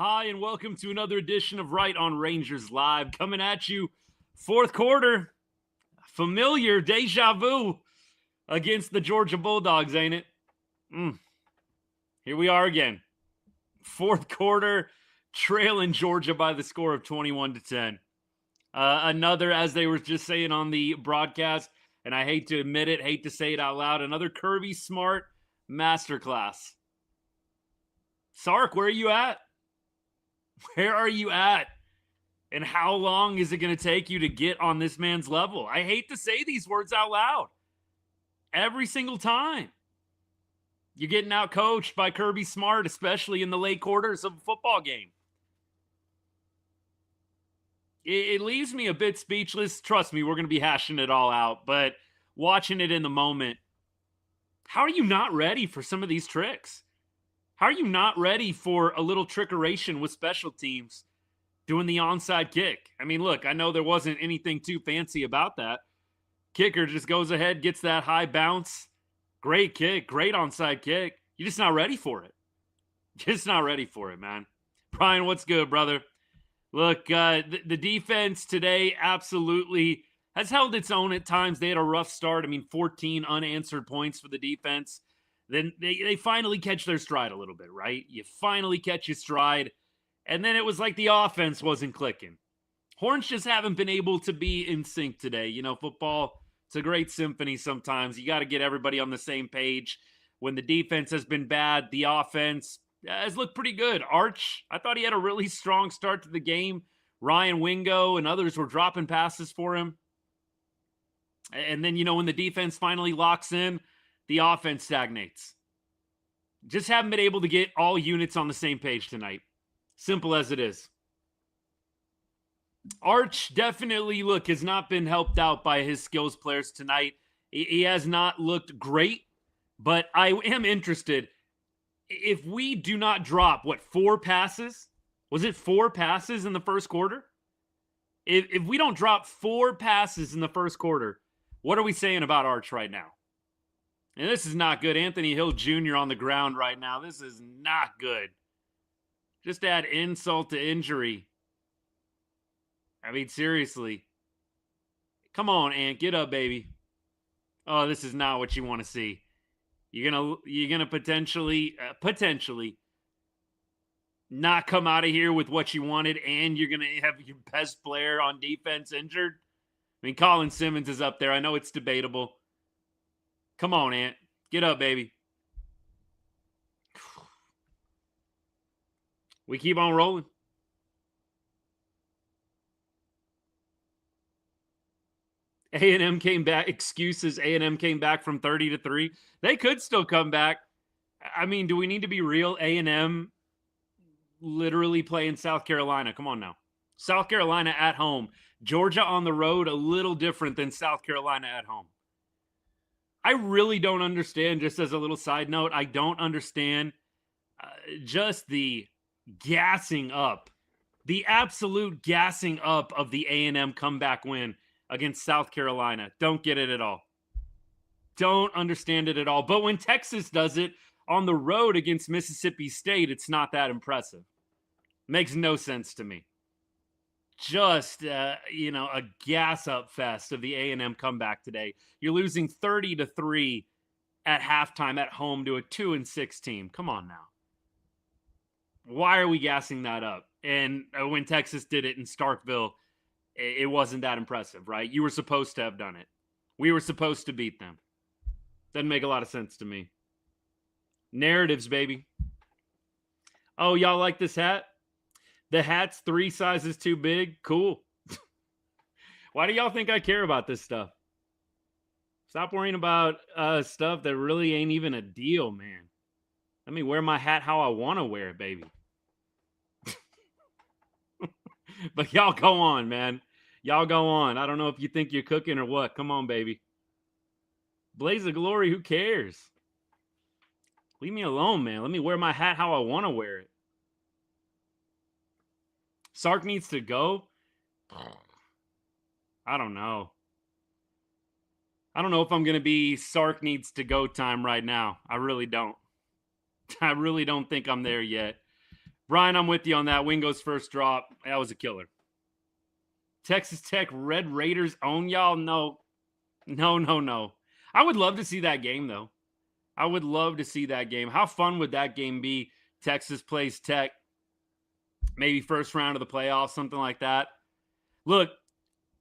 Hi, and welcome to another edition of Right on Rangers Live. Coming at you, fourth quarter, familiar deja vu against the Georgia Bulldogs, ain't it? Here we are again. Fourth quarter, trailing Georgia by the score of 21-10. Another, as they were just saying on the broadcast, and I hate to admit it, hate to say it out loud, another Kirby Smart masterclass. Sark, where are you at? Where are you at? And how long is it going to take you to get on this man's level? I hate to say these words out loud. Every single time. You're getting out coached by Kirby Smart, especially in the late quarters of a football game. It leaves me a bit speechless. Trust me, we're going to be hashing it all out. But watching it in the moment, how are you not ready for some of these tricks? How are you not ready for a little trickeration with special teams doing the onside kick? I mean, look, I know there wasn't anything too fancy about that. Kicker just goes ahead, gets that high bounce. Great kick, great onside kick. You're just not ready for it. Just not ready for it, man. Brian, what's good, brother? Look, the defense today absolutely has held its own at times. They had a rough start. I mean, 14 unanswered points for the defense. Then they finally catch their stride a little bit, right? You finally catch your stride. And then it was like the offense wasn't clicking. Horns just haven't been able to be in sync today. You know, football, it's a great symphony sometimes. You got to get everybody on the same page. When the defense has been bad, the offense has looked pretty good. Arch, I thought he had a really strong start to the game. Ryan Wingo and others were dropping passes for him. And then, you know, when the defense finally locks in, the offense stagnates. Just haven't been able to get all units on the same page tonight. Simple as it is. Arch definitely, look, has not been helped out by his skills players tonight. He has not looked great, but I am interested. If we do not drop, 4 passes? Was it 4 passes in the first quarter? If we don't drop 4 passes in the first quarter, what are we saying about Arch right now? And this is not good. Anthony Hill Jr. on the ground right now. This is not good. Just add insult to injury. I mean, seriously. Come on, Ant. Get up, baby. Oh, this is not what you want to see. You're gonna potentially not come out of here with what you wanted, and you're gonna have your best player on defense injured. I mean, Colin Simmons is up there. I know it's debatable. Come on, Ant. Get up, baby. We keep on rolling. A&M came back. Excuses. A&M came back from 30-3. They could still come back. I mean, do we need to be real? A&M literally playing South Carolina. Come on now. South Carolina at home. Georgia on the road, a little different than South Carolina at home. I really don't understand, just as a little side note, I don't understand just the gassing up, the absolute gassing up of the A&M comeback win against South Carolina. Don't get it at all. Don't understand it at all. But when Texas does it on the road against Mississippi State, it's not that impressive. Makes no sense to me. Just, a gas up fest of the A&M comeback today. You're losing 30-3 at halftime at home to a 2-6 team. Come on now. Why are we gassing that up? And when Texas did it in Starkville, it wasn't that impressive, right? You were supposed to have done it. We were supposed to beat them. Doesn't make a lot of sense to me. Narratives, baby. Oh, y'all like this hat? The hat's 3 sizes too big? Cool. Why do y'all think I care about this stuff? Stop worrying about stuff that really ain't even a deal, man. Let me wear my hat how I want to wear it, baby. But y'all go on, man. Y'all go on. I don't know if you think you're cooking or what. Come on, baby. Blaze of glory, who cares? Leave me alone, man. Let me wear my hat how I want to wear it. Sark needs to go? I don't know. I don't know if I'm going to be Sark needs to go time right now. I really don't. I really don't think I'm there yet. Brian, I'm with you on that. Wingo's first drop, that was a killer. Texas Tech Red Raiders own y'all? No. I would love to see that game, though. I would love to see that game. How fun would that game be? Texas plays Tech, maybe first round of the playoffs, something like that. Look,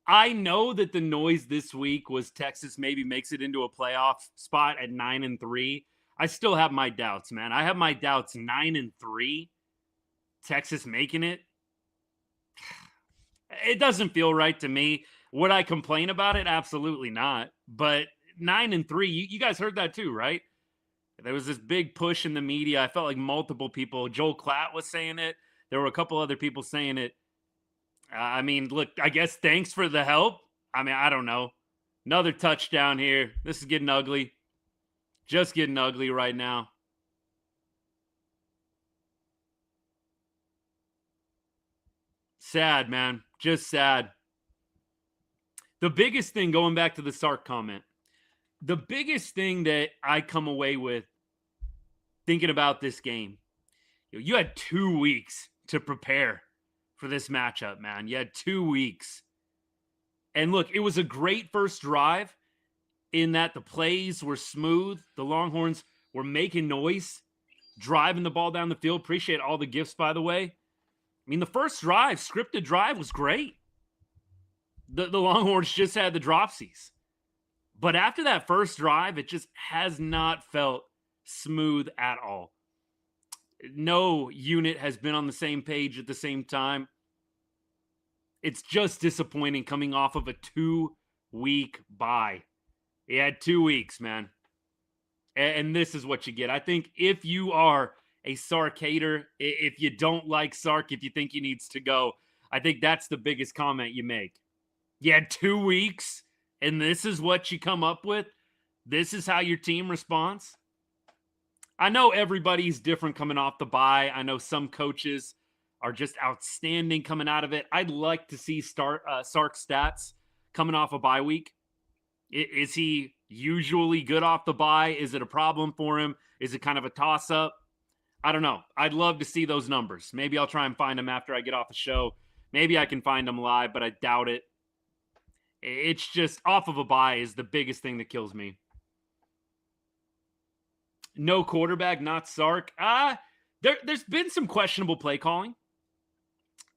I know that the noise this week was Texas maybe makes it into a playoff spot at 9-3. I still have my doubts, man. I have my doubts. 9-3, Texas making it. It doesn't feel right to me. Would I complain about it? Absolutely not. But 9-3, you guys heard that too, right? There was this big push in the media. I felt like multiple people. Joel Klatt was saying it. There were a couple other people saying it. I mean, look, I guess thanks for the help. I mean, I don't know. Another touchdown here. This is getting ugly. Just getting ugly right now. Sad, man. Just sad. The biggest thing, going back to the Sark comment, the biggest thing that I come away with thinking about this game, you had 2 weeks to prepare for this matchup, man. You had 2 weeks. And look, it was a great first drive in that the plays were smooth. The Longhorns were making noise, driving the ball down the field. Appreciate all the gifts, by the way. I mean, the first drive, scripted drive, was great. The Longhorns just had the dropsies. But after that first drive, it just has not felt smooth at all. No unit has been on the same page at the same time. It's just disappointing coming off of a 2-week bye. He had 2 weeks, man. And this is what you get. I think if you are a Sark hater, if you don't like Sark, if you think he needs to go, I think that's the biggest comment you make. You had 2 weeks, and this is what you come up with? This is how your team responds? I know everybody's different coming off the bye. I know some coaches are just outstanding coming out of it. I'd like to see Sark stats coming off a bye week. Is he usually good off the bye? Is it a problem for him? Is it kind of a toss-up? I don't know. I'd love to see those numbers. Maybe I'll try and find them after I get off the show. Maybe I can find them live, but I doubt it. It's just off of a bye is the biggest thing that kills me. No quarterback, not Sark. There's been some questionable play calling.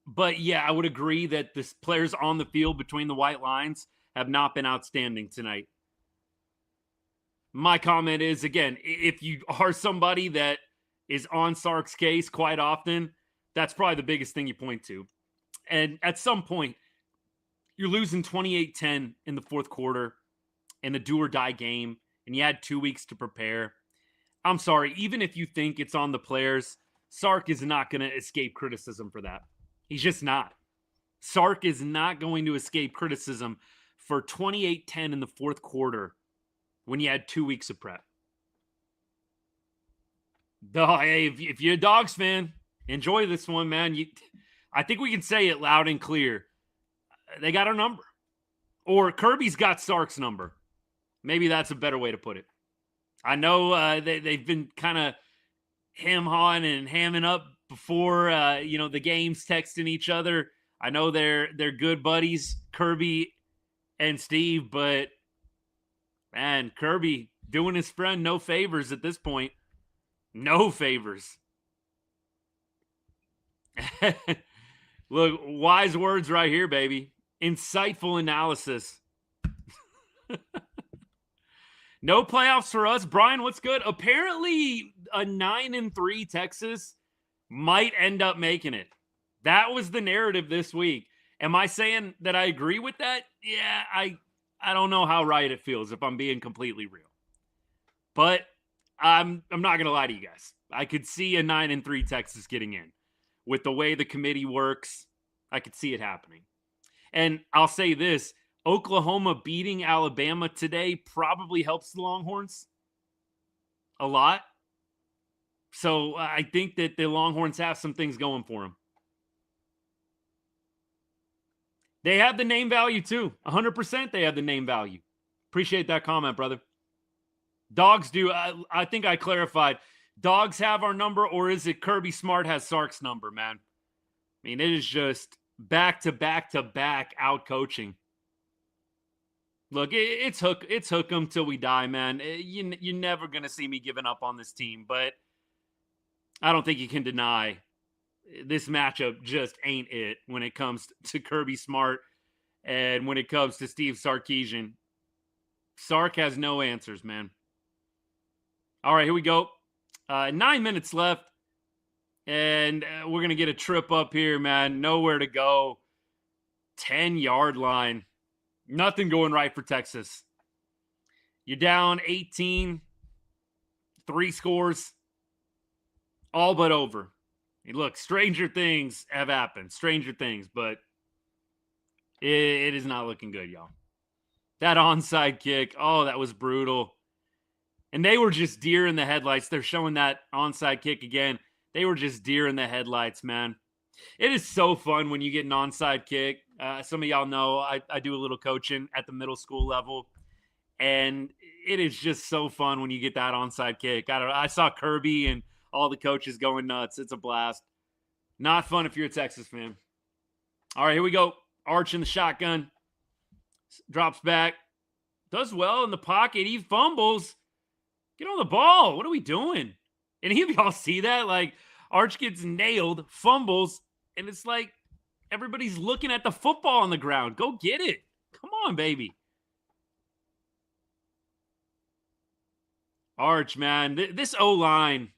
But yeah, I would agree that the players on the field between the white lines have not been outstanding tonight. My comment is, again, if you are somebody that is on Sark's case quite often, that's probably the biggest thing you point to. And at some point, you're losing 28-10 in the fourth quarter in a do-or-die game, and you had 2 weeks to prepare. I'm sorry, even if you think it's on the players, Sark is not going to escape criticism for that. He's just not. Sark is not going to escape criticism for 28-10 in the fourth quarter when you had 2 weeks of prep. Hey, if you're a Dogs fan, enjoy this one, man. I think we can say it loud and clear. They got our number. Or Kirby's got Sark's number. Maybe that's a better way to put it. I know they've been kind of ham-hawing and hamming up before, the games, texting each other. I know they're good buddies, Kirby and Steve, but, man, Kirby doing his friend no favors at this point. No favors. Look, wise words right here, baby. Insightful analysis. No playoffs for us. Brian, what's good? Apparently, a 9-3 Texas might end up making it. That was the narrative this week. Am I saying that I agree with that? Yeah, I don't know how right it feels, if I'm being completely real. But I'm not going to lie to you guys. I could see a 9-3 Texas getting in. With the way the committee works, I could see it happening. And I'll say this, Oklahoma beating Alabama today probably helps the Longhorns a lot. So I think that the Longhorns have some things going for them. They have the name value too. 100% they have the name value. Appreciate that comment, brother. Dogs do. I think I clarified. Dogs have our number, or is it Kirby Smart has Sark's number, man? I mean, it is just back to back to back out coaching. Look, it's hook 'em till we die, man. You're never gonna see me giving up on this team, but I don't think you can deny this matchup just ain't it when it comes to Kirby Smart and when it comes to Steve Sarkisian. Sark has no answers, man. All right, here we go. 9 minutes left, and we're going to get a trip up here, man. Nowhere to go. 10-yard line. Nothing going right for Texas. You're down 18. 3 scores. All but over. Hey, look, stranger things have happened. Stranger things, but it is not looking good, y'all. That onside kick, oh, that was brutal. And they were just deer in the headlights. They're showing that onside kick again. They were just deer in the headlights, man. It is so fun when you get an onside kick. Some of y'all know I do a little coaching at the middle school level. And it is just so fun when you get that onside kick. I saw Kirby and all the coaches going nuts. It's a blast. Not fun if you're a Texas fan. All right, here we go. Arch in the shotgun. Drops back. Does well in the pocket. He fumbles. Get on the ball. What are we doing? Any of y'all see that? Like, Arch gets nailed, fumbles, and it's like everybody's looking at the football on the ground. Go get it. Come on, baby. Arch, man. This O-line,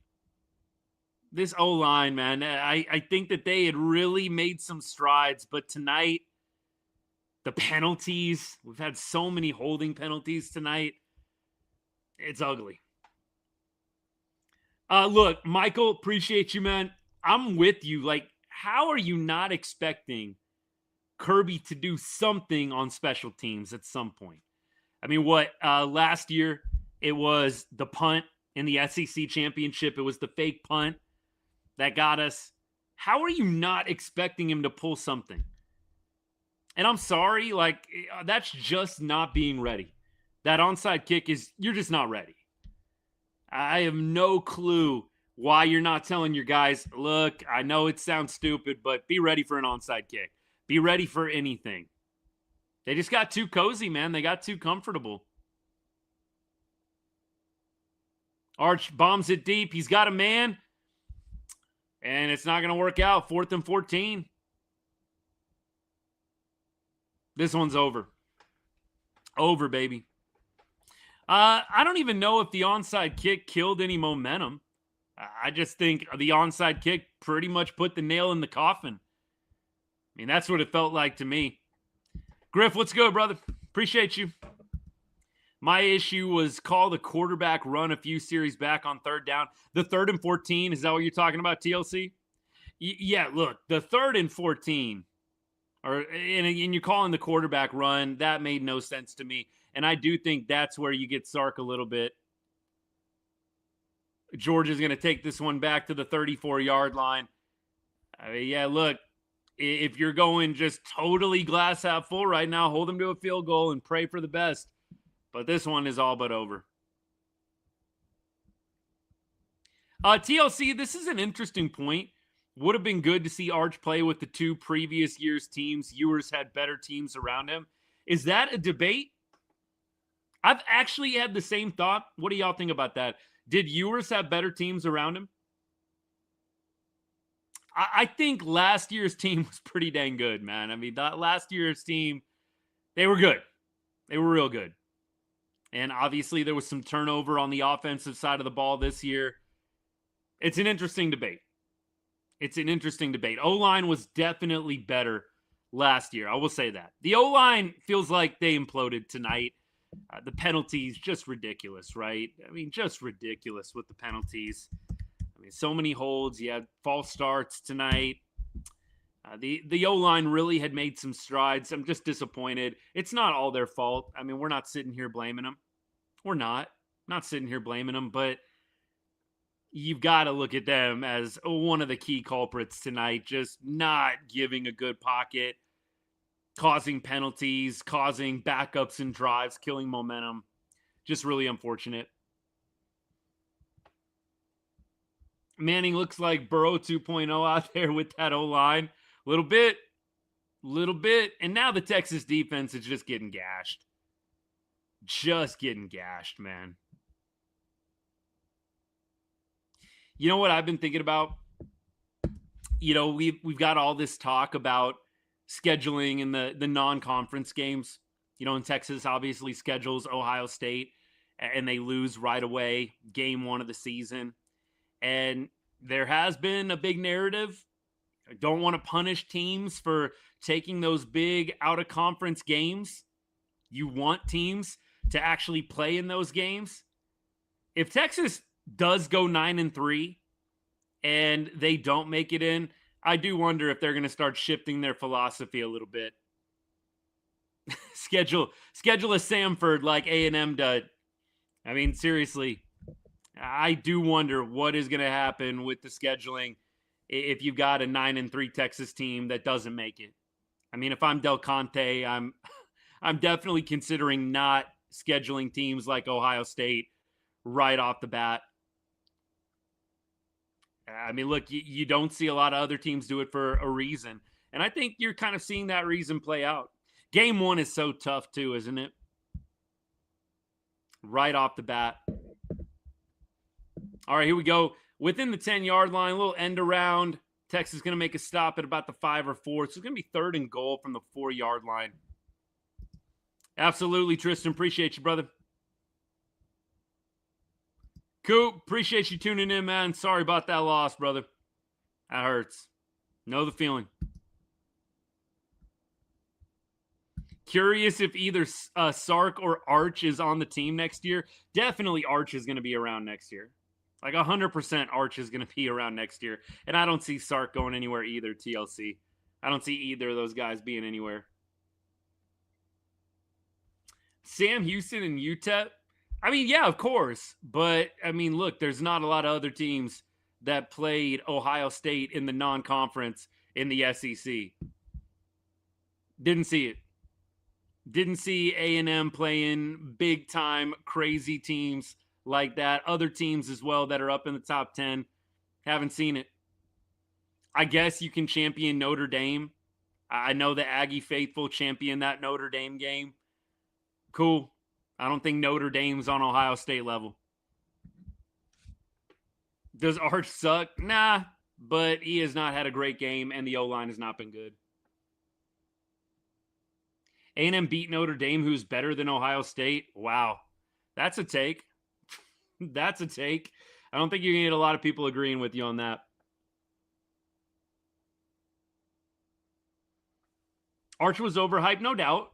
man, I think that they had really made some strides, but tonight, the penalties, we've had so many holding penalties tonight. It's ugly. Look, Michael, appreciate you, man. I'm with you. Like, how are you not expecting Kirby to do something on special teams at some point? I mean, last year it was the punt in the SEC championship. It was the fake punt that got us. How are you not expecting him to pull something? And I'm sorry, like, that's just not being ready. That onside kick you're just not ready. I have no clue why you're not telling your guys, look, I know it sounds stupid, but be ready for an onside kick. Be ready for anything. They just got too cozy, man. They got too comfortable. Arch bombs it deep. He's got a man. And it's not going to work out. 4th and 14. This one's over. Over, baby. I don't even know if the onside kick killed any momentum. I just think the onside kick pretty much put the nail in the coffin. I mean, that's what it felt like to me. Griff, what's good, brother? Appreciate you. My issue was call the quarterback run a few series back on 3rd down. The 3rd and 14, is that what you're talking about, TLC? Yeah, look, the 3rd and 14, and you're calling the quarterback run, that made no sense to me. And I do think that's where you get Sark a little bit. Georgia's going to take this one back to the 34-yard line. Yeah, look, if you're going just totally glass half full right now, hold them to a field goal and pray for the best. But this one is all but over. TLC, this is an interesting point. Would have been good to see Arch play with the 2 previous years' teams. Ewers had better teams around him. Is that a debate? I've actually had the same thought. What do y'all think about that? Did Ewers have better teams around him? I think last year's team was pretty dang good, man. I mean, that last year's team, they were good. They were real good. And obviously there was some turnover on the offensive side of the ball this year. It's an interesting debate. O-line was definitely better last year. I will say that. The O-line feels like they imploded tonight. The penalties, just ridiculous, right? I mean, just ridiculous with the penalties. I mean, so many holds. You had false starts tonight. The O-line really had made some strides. I'm just disappointed. It's not all their fault. I mean, we're not sitting here blaming them. We're not sitting here blaming them, but you've got to look at them as one of the key culprits tonight, just not giving a good pocket, causing penalties, causing backups and drives, killing momentum. Just really unfortunate. Manning looks like Burrow 2.0 out there with that O-line. Little bit. And now the Texas defense is just getting gashed. Just getting gashed, man. You know what I've been thinking about? We've got all this talk about scheduling in the non-conference games. In Texas obviously schedules Ohio State and they lose right away, game one of the season. And there has been a big narrative. I don't want to punish teams for taking those big out-of-conference games. You want teams to actually play in those games. If Texas does go 9-3 and they don't make it in, I do wonder if they're going to start shifting their philosophy a little bit. Schedule a Samford like A&M did. I mean, seriously, I do wonder what is going to happen with the scheduling if you've got a 9-3 Texas team that doesn't make it. I mean, if I'm Del Conte, I'm definitely considering not scheduling teams like Ohio State right off the bat. I mean, look, you don't see a lot of other teams do it for a reason. And I think you're kind of seeing that reason play out. Game one is so tough too, isn't it? Right off the bat. All right, here we go. Within the 10-yard line, a little end around. Texas is going to make a stop at about the 5 or 4. So it's going to be 3rd and goal from the 4-yard line. Absolutely, Tristan. Appreciate you, brother. Coop, appreciate you tuning in, man. Sorry about that loss, brother. That hurts. Know the feeling. Curious if either Sark or Arch is on the team next year. Definitely Arch is going to be around next year. Like 100% Arch is going to be around next year. And I don't see Sark going anywhere either, TLC. I don't see either of those guys being anywhere. Sam Houston and UTEP. I mean, yeah, of course. But, I mean, look, there's not a lot of other teams that played Ohio State in the non-conference in the SEC. Didn't see it. Didn't see A&M playing big-time, crazy teams like that. Other teams as well that are up in the top 10. Haven't seen it. I guess you can champion Notre Dame. I know the Aggie faithful champion that Notre Dame game. Cool. I don't think Notre Dame's on Ohio State level. Does Arch suck? Nah, but he has not had a great game, and the O-line has not been good. A&M beat Notre Dame, who's better than Ohio State. Wow. That's a take. That's a take. I don't think you're going to get a lot of people agreeing with you on that. Arch was overhyped, no doubt.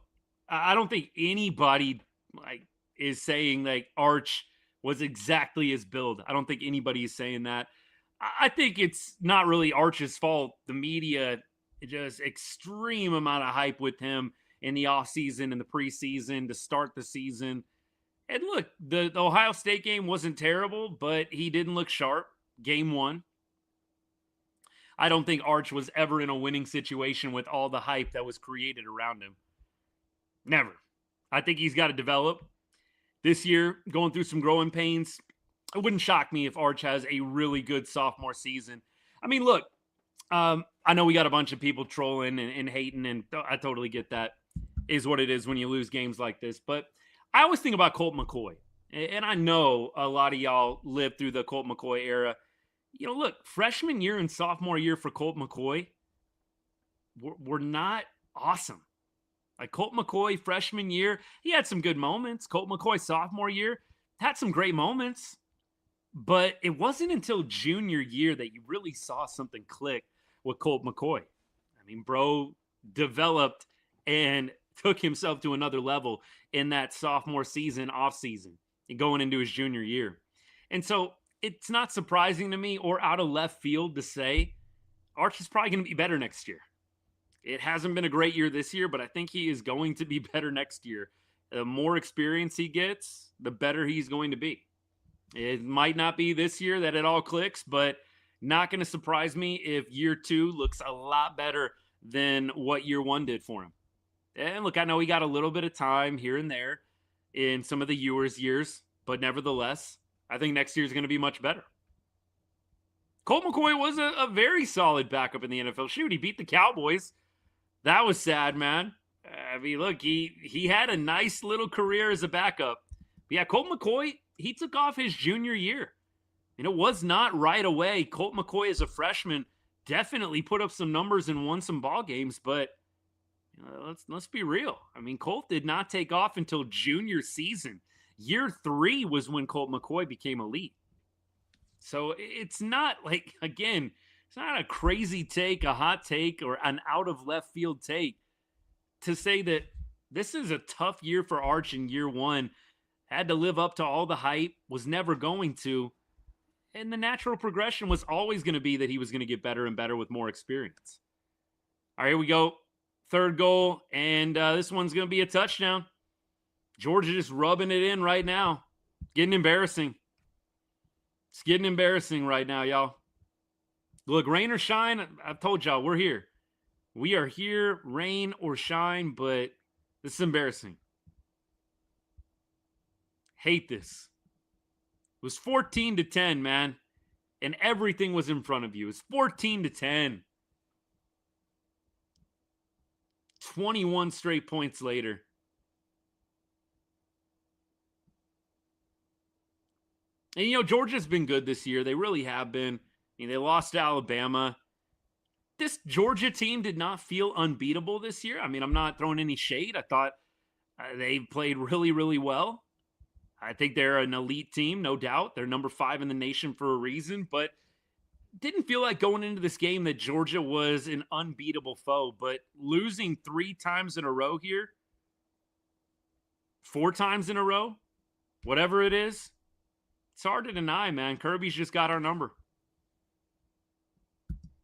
I don't think anybody is saying Arch was exactly his build. I don't think anybody is saying that. I think it's not really Arch's fault. The media, just extreme amount of hype with him in the offseason and the preseason to start the season. And look, the Ohio State game wasn't terrible, but he didn't look sharp. Game one. I don't think Arch was ever in a winning situation with all the hype that was created around him. Never. I think he's got to develop. This year, going through some growing pains. It wouldn't shock me if Arch has a really good sophomore season. I mean, look, I know we got a bunch of people trolling and hating, and I totally get that. Is what it is when you lose games like this. But I always think about Colt McCoy. And I know a lot of y'all lived through the Colt McCoy era. Look, freshman year and sophomore year for Colt McCoy were not awesome. Like Colt McCoy freshman year, he had some good moments. Colt McCoy sophomore year had some great moments. But it wasn't until junior year that you really saw something click with Colt McCoy. I mean, bro developed and took himself to another level in that sophomore season, off season, and going into his junior year. And so it's not surprising to me or out of left field to say Arch is probably going to be better next year. It hasn't been a great year this year, but I think he is going to be better next year. The more experience he gets, the better he's going to be. It might not be this year that it all clicks, but not going to surprise me if year 2 looks a lot better than what year 1 did for him. And look, I know he got a little bit of time here and there in some of the Ewers years, but nevertheless, I think next year is going to be much better. Colt McCoy was a very solid backup in the NFL. Shoot, he beat the Cowboys. That was sad, man. I mean, look, he had a nice little career as a backup. But yeah, Colt McCoy, he took off his junior year. And it was not right away. Colt McCoy as a freshman definitely put up some numbers and won some ball games, but let's be real. I mean, Colt did not take off until junior season. Year 3 was when Colt McCoy became elite. So it's not like, again, it's not a crazy take, a hot take, or an out of left field take to say that this is a tough year for Arch in year 1. Had to live up to all the hype, was never going to. And the natural progression was always going to be that he was going to get better and better with more experience. All right, here we go. Third goal, and this one's going to be a touchdown. Georgia just rubbing it in right now. Getting embarrassing. It's getting embarrassing right now, y'all. Look, rain or shine, I've told y'all, we're here. We are here, rain or shine, but this is embarrassing. Hate this. It was 14-10, man. And everything was in front of you. It was 14-10. 21 straight points later. And, Georgia's been good this year. They really have been. They lost to Alabama. This Georgia team did not feel unbeatable this year. I mean, I'm not throwing any shade. I thought they played really, really well. I think they're an elite team, no doubt. They're number 5 in the nation for a reason, but didn't feel like going into this game that Georgia was an unbeatable foe. But losing 3 times in a row here, 4 times in a row, whatever it is, it's hard to deny, man. Kirby's just got our number.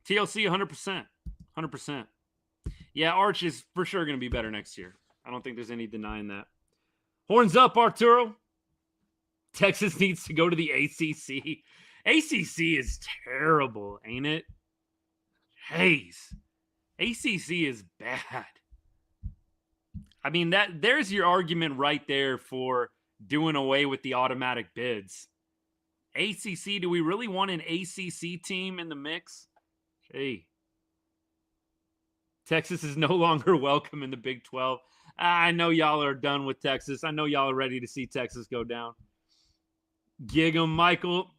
TLC 100%. 100%. Yeah, Arch is for sure going to be better next year. I don't think there's any denying that. Horns up, Arturo. Texas needs to go to the ACC. ACC is terrible, ain't it? Jeez. ACC is bad. I mean, there's your argument right there for doing away with the automatic bids. ACC, do we really want an ACC team in the mix? Hey. Texas is no longer welcome in the Big 12. I know y'all are done with Texas. I know y'all are ready to see Texas go down. Gig 'em, Michael.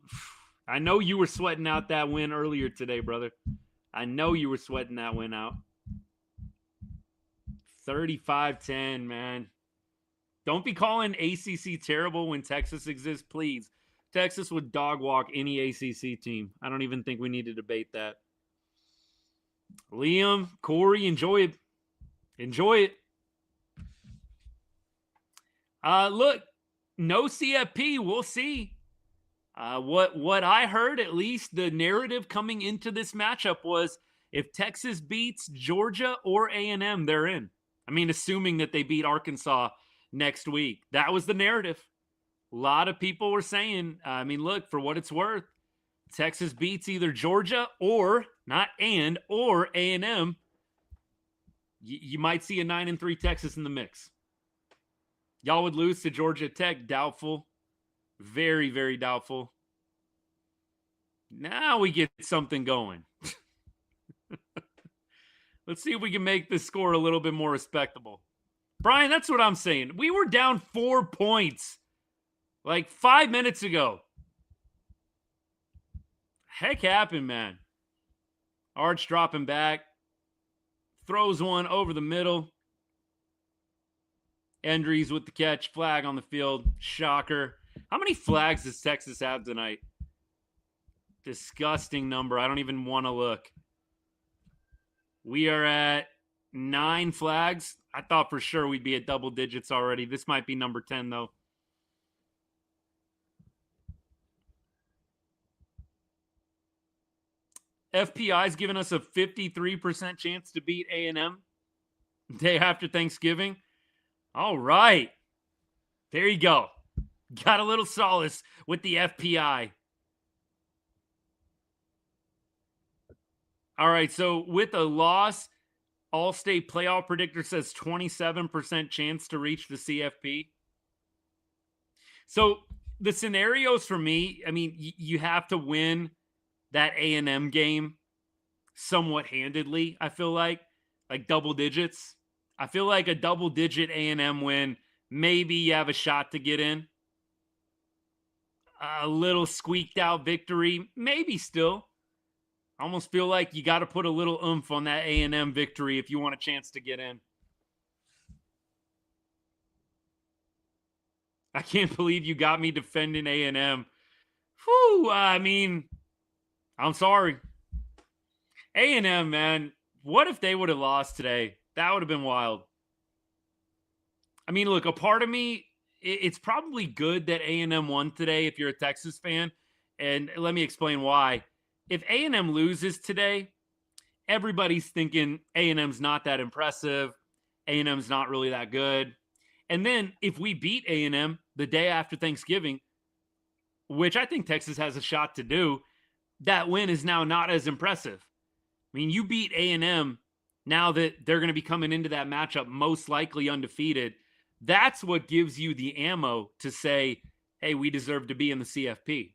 I know you were sweating out that win earlier today, brother. I know you were sweating that win out. 35-10, man. Don't be calling ACC terrible when Texas exists, please. Texas would dog walk any ACC team. I don't even think we need to debate that. Liam, Corey, enjoy it. Enjoy it. Look, no CFP. We'll see. What I heard, at least the narrative coming into this matchup was if Texas beats Georgia or A&M, they're in. I mean, assuming that they beat Arkansas next week. That was the narrative. A lot of people were saying, I mean, look, for what it's worth, Texas beats either Georgia or, not and, or A&M. You might see a 9-3 Texas in the mix. Y'all would lose to Georgia Tech. Doubtful. Very, very doubtful. Now we get something going. Let's see if we can make this score a little bit more respectable. Brian, that's what I'm saying. We were down 4 points like 5 minutes ago. Heck happened, man. Arch dropping back. Throws one over the middle. Endries with the catch. Flag on the field. Shocker. How many flags does Texas have tonight? Disgusting number. I don't even want to look. We are at 9 flags. I thought for sure we'd be at double digits already. This might be number 10, though. FPI's given us a 53% chance to beat A&M day after Thanksgiving. All right. There you go. Got a little solace with the FPI. All right, so with a loss, All-State Playoff Predictor says 27% chance to reach the CFP. So the scenarios for me, I mean, you have to win that A&M game somewhat handedly, I feel like double digits. I feel like a double-digit A&M win, maybe you have a shot to get in. A little squeaked out victory, maybe still. I almost feel like you got to put a little oomph on that A&M victory if you want a chance to get in. I can't believe you got me defending A&M. Whew, I mean, I'm sorry. A&M, man, what if they would have lost today? That would have been wild. I mean, look, a part of me, it's probably good that A&M won today if you're a Texas fan. And let me explain why. If A&M loses today, everybody's thinking A&M's not that impressive. A&M's not really that good. And then if we beat A&M the day after Thanksgiving, which I think Texas has a shot to do, that win is now not as impressive. I mean, you beat A&M now that they're going to be coming into that matchup most likely undefeated. That's what gives you the ammo to say, hey, we deserve to be in the CFP.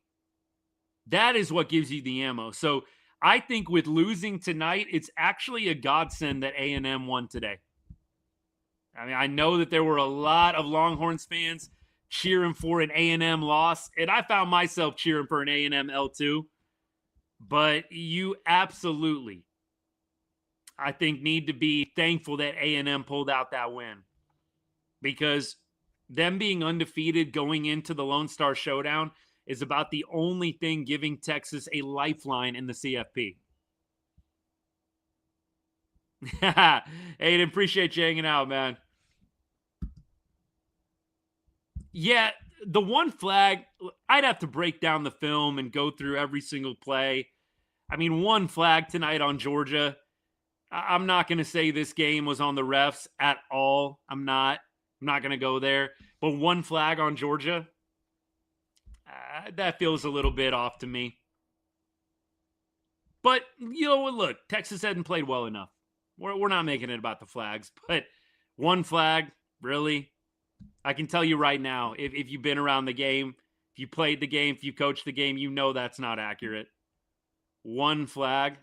That is what gives you the ammo. So I think with losing tonight, it's actually a godsend that A&M won today. I mean, I know that there were a lot of Longhorns fans cheering for an A&M loss, and I found myself cheering for an A&M L2. But you absolutely, I think, need to be thankful that A&M pulled out that win, because them being undefeated going into the Lone Star Showdown is about the only thing giving Texas a lifeline in the CFP. Aiden, appreciate you hanging out, man. Yeah, the one flag, I'd have to break down the film and go through every single play. I mean, one flag tonight on Georgia. I'm not going to say this game was on the refs at all. I'm not going to go there. But one flag on Georgia, that feels a little bit off to me. But, you know what, look, Texas hadn't played well enough. We're not making it about the flags. But one flag, really? I can tell you right now, if you've been around the game, if you played the game, if you coached the game, you know that's not accurate. One flag.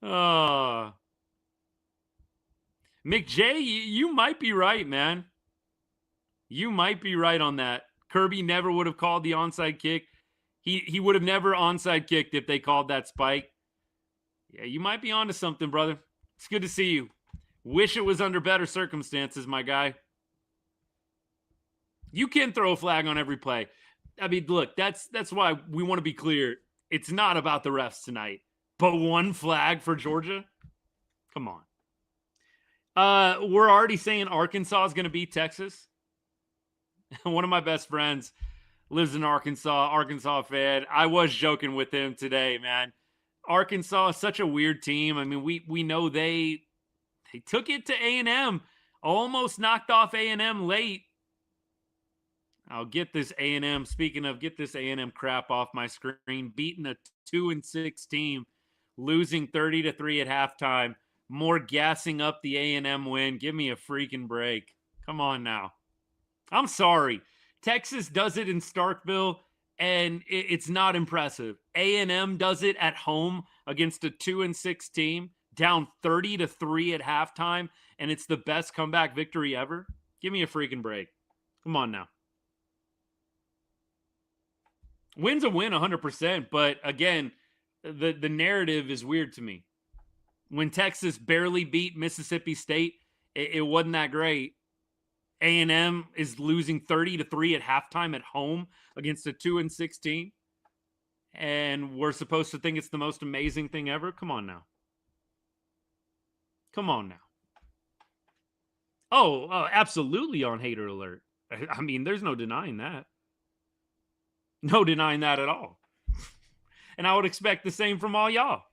Oh. McJ, you might be right, man. You might be right on that. Kirby never would have called the onside kick. He would have never onside kicked if they called that spike. Yeah, you might be onto something, brother. It's good to see you. Wish it was under better circumstances, my guy. You can throw a flag on every play. I mean, look, that's why we want to be clear. It's not about the refs tonight. But one flag for Georgia? Come on. We're already saying Arkansas is going to beat Texas. One of my best friends lives in Arkansas fan. I was joking with him today, man. Arkansas is such a weird team. I mean, we know they took it to A&M, almost knocked off A&M late. I'll get this A&M. Speaking of, get this A&M crap off my screen. Beating a 2-6 team, losing 30-3 at halftime. More gassing up the A&M win. Give me a freaking break. Come on now. I'm sorry. Texas does it in Starkville, and it's not impressive. A&M does it at home against a 2-6 team, down 30-3 at halftime, and it's the best comeback victory ever. Give me a freaking break. Come on now. Win's a win 100%, but again, the narrative is weird to me. When Texas barely beat Mississippi State, it wasn't that great. A&M is losing 30-3 at halftime at home against a 2-6 team, and we're supposed to think it's the most amazing thing ever? Come on now. Come on now. Oh, absolutely on hater alert. I mean, there's no denying that. No denying that at all. And I would expect the same from all y'all.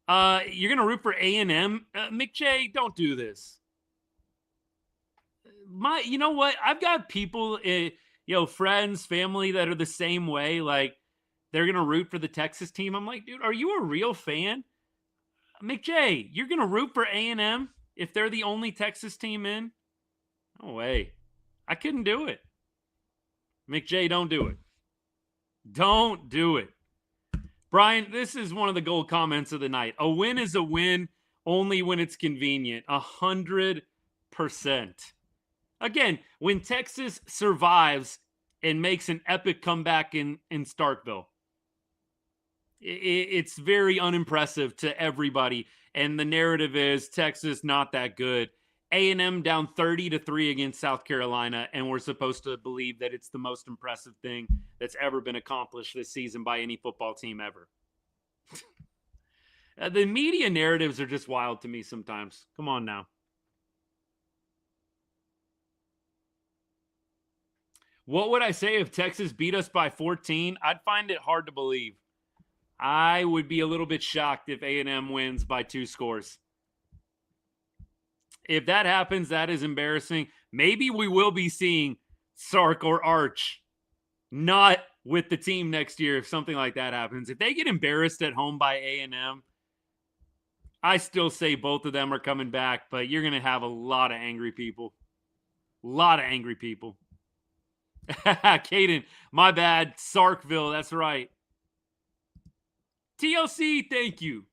You're going to root for A&M? McJ, don't do this. You know what? I've got people, friends, family that are the same way. Like, they're going to root for the Texas team. I'm like, dude, are you a real fan? McJ, you're going to root for A&M if they're the only Texas team in? No way. I couldn't do it. McJ, don't do it. Don't do it. Brian, this is one of the gold comments of the night. A win is a win only when it's convenient. 100%. Again, when Texas survives and makes an epic comeback in Starkville, it's very unimpressive to everybody. And the narrative is Texas not that good. A&M down 30-3 against South Carolina, and we're supposed to believe that it's the most impressive thing that's ever been accomplished this season by any football team ever. The media narratives are just wild to me sometimes. Come on now. What would I say if Texas beat us by 14? I'd find it hard to believe. I would be a little bit shocked if A&M wins by 2 scores. If that happens, that is embarrassing. Maybe we will be seeing Sark or Arch not with the team next year if something like that happens. If they get embarrassed at home by A&M, I still say both of them are coming back, but you're going to have a lot of angry people. A lot of angry people. Caden, my bad. Sarkville, that's right. TLC, thank you.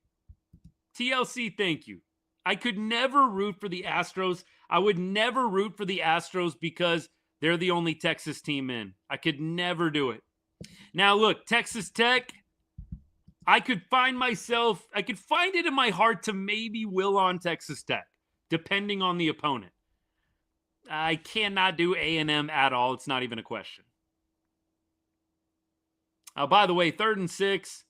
TLC, thank you. I could never root for the Astros. I would never root for the Astros because they're the only Texas team in. I could never do it. Now, look, Texas Tech, I could find it in my heart to maybe will on Texas Tech, depending on the opponent. I cannot do A&M at all. It's not even a question. By the way, 3rd and 6.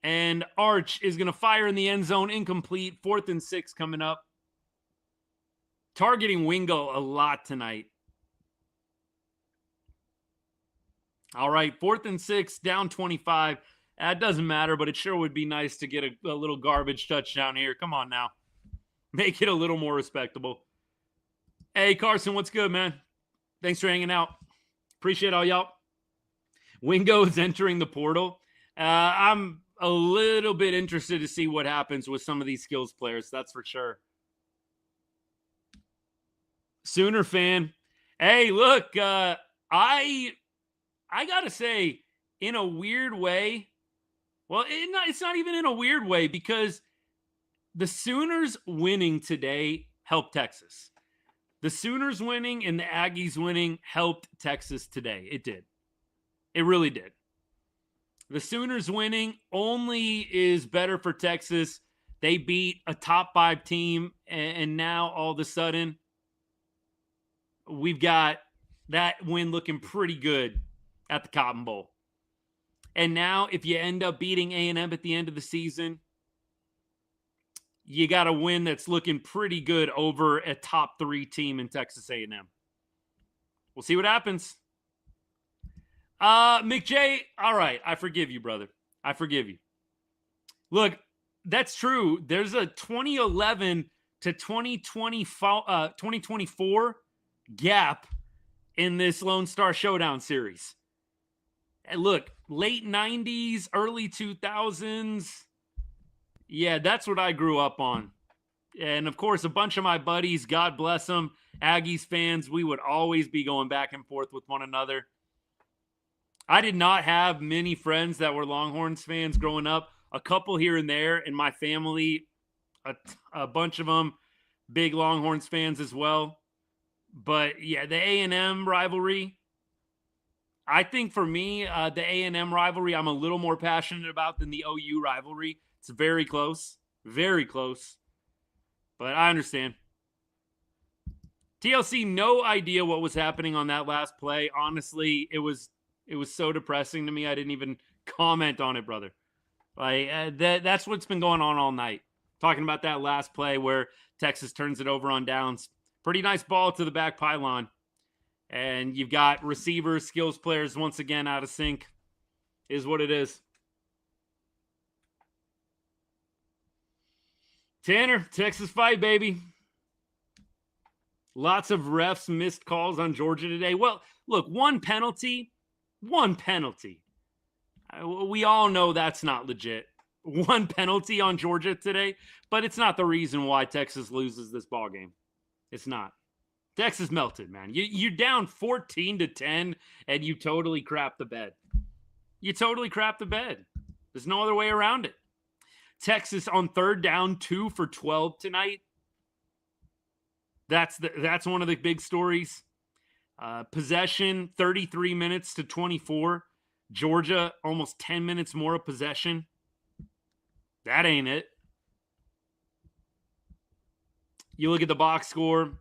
And Arch is going to fire in the end zone, incomplete. 4th and 6 coming up. Targeting Wingo a lot tonight. All right, 4th and 6, down 25. That doesn't matter, but it sure would be nice to get a little garbage touchdown here. Come on now. Make it a little more respectable. Hey, Carson, what's good, man? Thanks for hanging out. Appreciate all y'all. Wingo is entering the portal. I'm a little bit interested to see what happens with some of these skills players. That's for sure. Sooner fan. Hey, look, I got to say, in a weird way, well, it's not even in a weird way because the Sooners winning today helped Texas. The Sooners winning and the Aggies winning helped Texas today. It did. It really did. The Sooners winning only is better for Texas. They beat a top 5 team, and now all of a sudden, we've got that win looking pretty good at the Cotton Bowl. And now, if you end up beating A&M at the end of the season, you got a win that's looking pretty good over a top 3 team in Texas A&M. We'll see what happens. McJ, all right, I forgive you, brother. I forgive you. Look, that's true. There's a 2011 to 2024 gap in this Lone Star Showdown series. And look, late 90s, early 2000s. Yeah, that's what I grew up on. And of course, a bunch of my buddies, God bless them, Aggies fans, we would always be going back and forth with one another. I did not have many friends that were Longhorns fans growing up. A couple here and there in my family, a bunch of them big Longhorns fans as well. But yeah, the A&M rivalry, I think for me, the A&M rivalry, I'm a little more passionate about than the OU rivalry. It's very close, very close. But I understand. TLC, no idea what was happening on that last play. Honestly, it was so depressing to me. I didn't even comment on it, brother. Like that's what's been going on all night. Talking about that last play where Texas turns it over on downs. Pretty nice ball to the back pylon. And you've got receivers, skills players once again out of sync. Is what it is. Tanner, Texas fight, baby. Lots of refs missed calls on Georgia today. Well, look, one penalty. We all know that's not legit. One penalty on Georgia today, but it's not the reason why Texas loses this ball game. It's not. Texas melted, man. You're down 14-10, and you totally crap the bed. You totally crap the bed. There's no other way around it. Texas on third down, 2 for 12 tonight. That's one of the big stories. Possession, 33 minutes to 24. Georgia, almost 10 minutes more of possession. That ain't it. You look at the box score.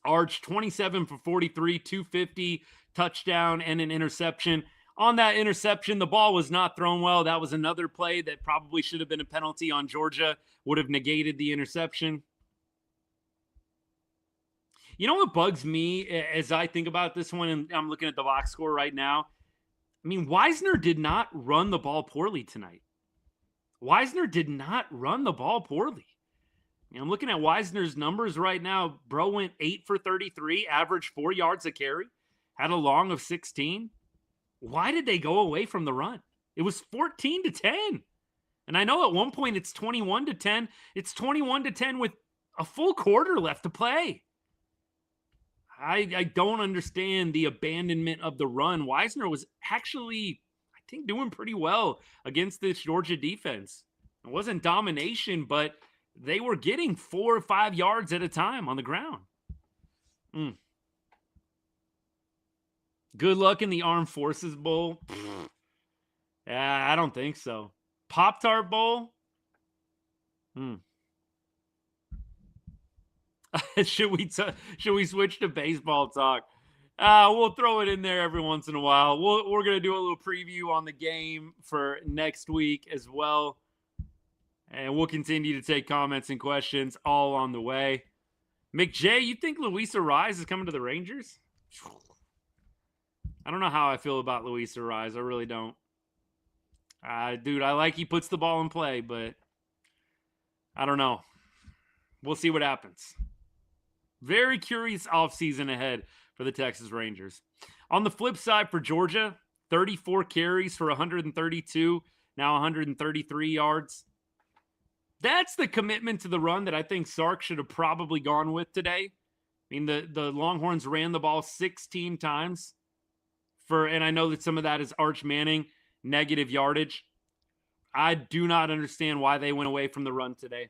Arch, 27 for 43, 250, touchdown, and an interception. On that interception, the ball was not thrown well. That was another play that probably should have been a penalty on Georgia, would have negated the interception. You know what bugs me as I think about this one, and I'm looking at the box score right now? I mean, Wisner did not run the ball poorly tonight. Wisner did not run the ball poorly. I'm looking at Wisner's numbers right now. Bro went 8 for 33, averaged 4 yards a carry, had a long of 16. Why did they go away from the run? It was 14 to 10. And I know at one point it's 21 to 10. It's 21 to 10 with a full quarter left to play. I don't understand the abandonment of the run. Wisner was actually, I think, doing pretty well against this Georgia defense. It wasn't domination, but they were getting 4 or 5 yards at a time on the ground. Good luck in the Armed Forces Bowl. Yeah, I don't think so. Pop-Tart Bowl? Should we switch to baseball talk? We'll throw it in there every once in a while. We're going to do a little preview on the game for next week as well. And we'll continue to take comments and questions all on the way. McJay, you think Luis Ariz is coming to the Rangers? I don't know how I feel about Luis Ariz. I really don't. Dude, I like he puts the ball in play, but I don't know. We'll see what happens. Very curious offseason ahead for the Texas Rangers. On the flip side for Georgia, 34 carries for 132, now 133 yards. That's the commitment to the run that I think Sark should have probably gone with today. I mean, the Longhorns ran the ball 16 times and I know that some of that is Arch Manning, negative yardage. I do not understand why they went away from the run today.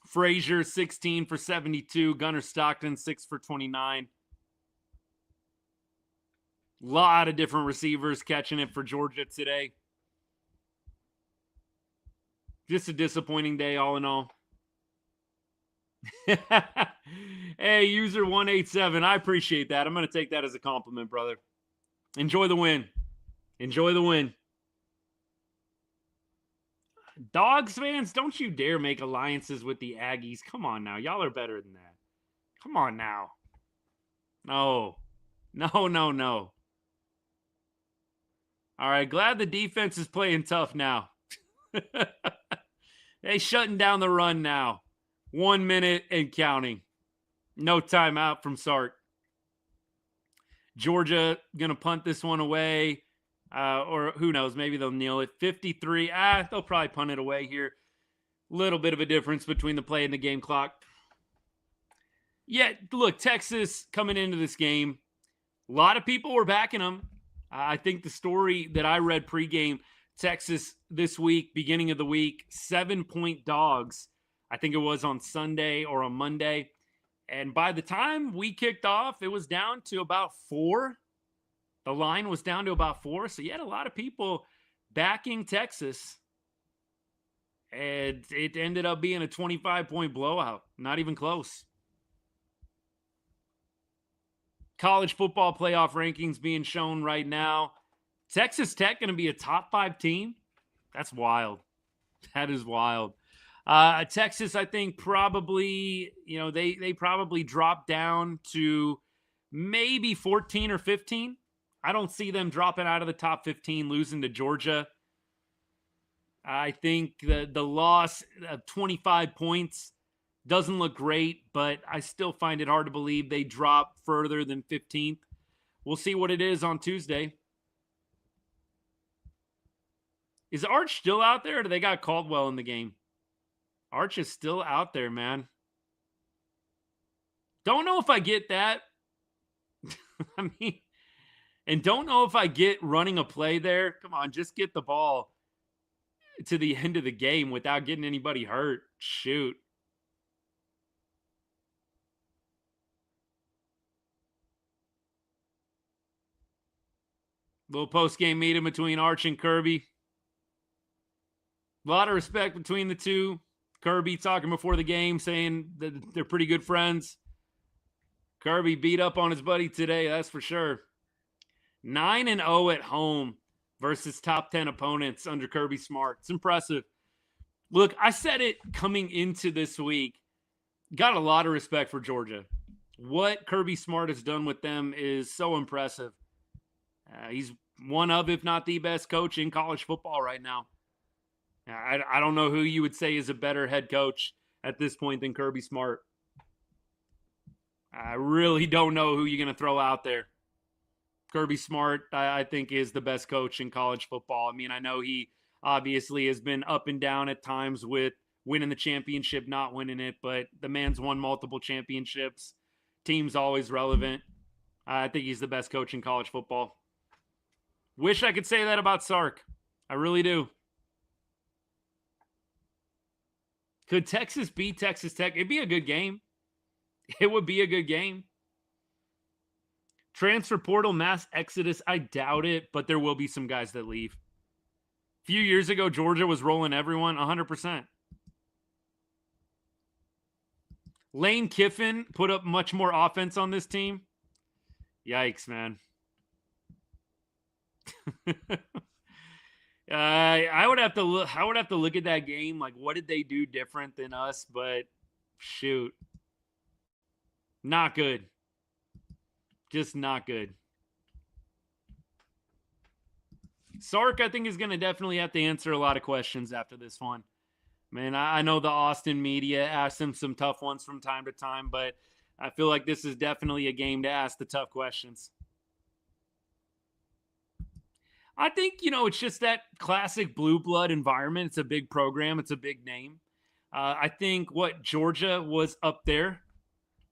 Frazier, 16 for 72. Gunnar Stockton, 6 for 29. A lot of different receivers catching it for Georgia today. Just a disappointing day, all in all. Hey, user 187, I appreciate that. I'm going to take that as a compliment, brother. Enjoy the win. Enjoy the win. Dogs fans, don't you dare make alliances with the Aggies. Come on now. Y'all are better than that. Come on now. No. No. All right, glad the defense is playing tough now. They shutting down the run now. 1 minute and counting. No timeout from Sark. Georgia going to punt this one away. Or who knows, maybe they'll kneel it. 53. They'll probably punt it away here. Little bit of a difference between the play and the game clock. Yeah, look, Texas coming into this game, a lot of people were backing them. I think the story that I read pregame, Texas this week, beginning of the week, 7-point dogs. I think it was on Sunday or on Monday. And by the time we kicked off, it was down to about 4. The line was down to about 4. So you had a lot of people backing Texas. And it ended up being a 25-point blowout. Not even close. College football playoff rankings being shown right now. Texas Tech going to be a top 5 team. That's wild. That is wild. Texas, I think probably, they probably dropped down to maybe 14 or 15. I don't see them dropping out of the top 15, losing to Georgia. I think the loss of 25 points doesn't look great, but I still find it hard to believe they drop further than 15th. We'll see what it is on Tuesday. Is Arch still out there, or do they got Caldwell in the game? Arch is still out there, man. Don't know if I get that. I mean, and don't know if I get running a play there. Come on, just get the ball to the end of the game without getting anybody hurt. Shoot. Little post-game meeting between Arch and Kirby. A lot of respect between the two. Kirby talking before the game, saying that they're pretty good friends. Kirby beat up on his buddy today, that's for sure. 9-0 at home versus top 10 opponents under Kirby Smart. It's impressive. Look, I said it coming into this week. Got a lot of respect for Georgia. What Kirby Smart has done with them is so impressive. He's one of, if not the best coach in college football right now. I don't know who you would say is a better head coach at this point than Kirby Smart. I really don't know who you're going to throw out there. Kirby Smart, I think, is the best coach in college football. I mean, I know he obviously has been up and down at times with winning the championship, not winning it, but the man's won multiple championships. Team's always relevant. I think he's the best coach in college football. Wish I could say that about Sark. I really do. Could Texas beat Texas Tech? It'd be a good game. It would be a good game. Transfer portal mass exodus, I doubt it, but there will be some guys that leave. A few years ago, Georgia was rolling everyone 100%. Lane Kiffin put up much more offense on this team. Yikes, man. I would have to look at that game. Like, what did they do different than us? But shoot, not good. Just not good. Sark, I think, is going to definitely have to answer a lot of questions after this one. Man, I know the Austin media asks him some tough ones from time to time, but I feel like this is definitely a game to ask the tough questions. I think, it's just that classic blue blood environment. It's a big program. It's a big name. I think what Georgia was up there,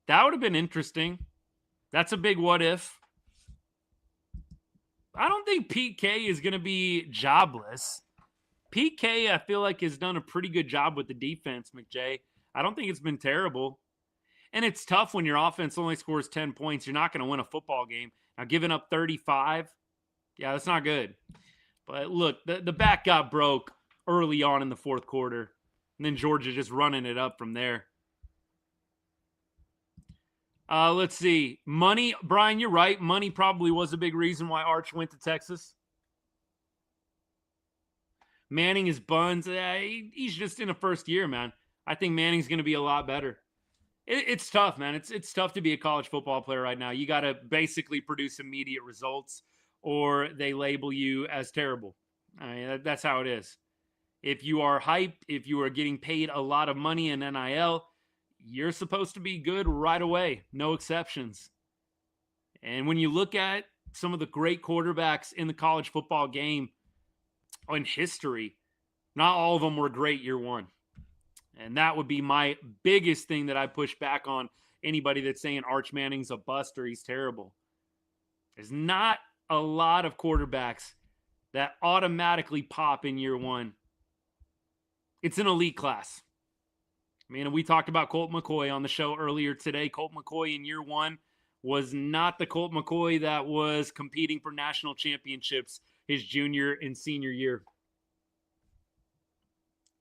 that would have been interesting. That's a big what if. I don't think Pete K is going to be jobless. Pete K, I feel like, has done a pretty good job with the defense, McJay. I don't think it's been terrible. And it's tough when your offense only scores 10 points. You're not going to win a football game. Now, giving up 35, yeah, that's not good. But look, the back got broke early on in the fourth quarter. And then Georgia just running it up from there. Let's see. Money, Brian, you're right. Money probably was a big reason why Arch went to Texas. Manning is buns. He's just in a first year, man. I think Manning's going to be a lot better. It's tough, man. It's tough to be a college football player right now. You got to basically produce immediate results, or they label you as terrible. I mean, that's how it is. If you are hyped, if you are getting paid a lot of money in NIL, you're supposed to be good right away. No exceptions. And when you look at some of the great quarterbacks in the college football game in history, not all of them were great year one. And that would be my biggest thing that I push back on anybody that's saying Arch Manning's a bust or he's terrible. There's not a lot of quarterbacks that automatically pop in year one. It's an elite class. I mean, we talked about Colt McCoy on the show earlier today. Colt McCoy in year one was not the Colt McCoy that was competing for national championships his junior and senior year.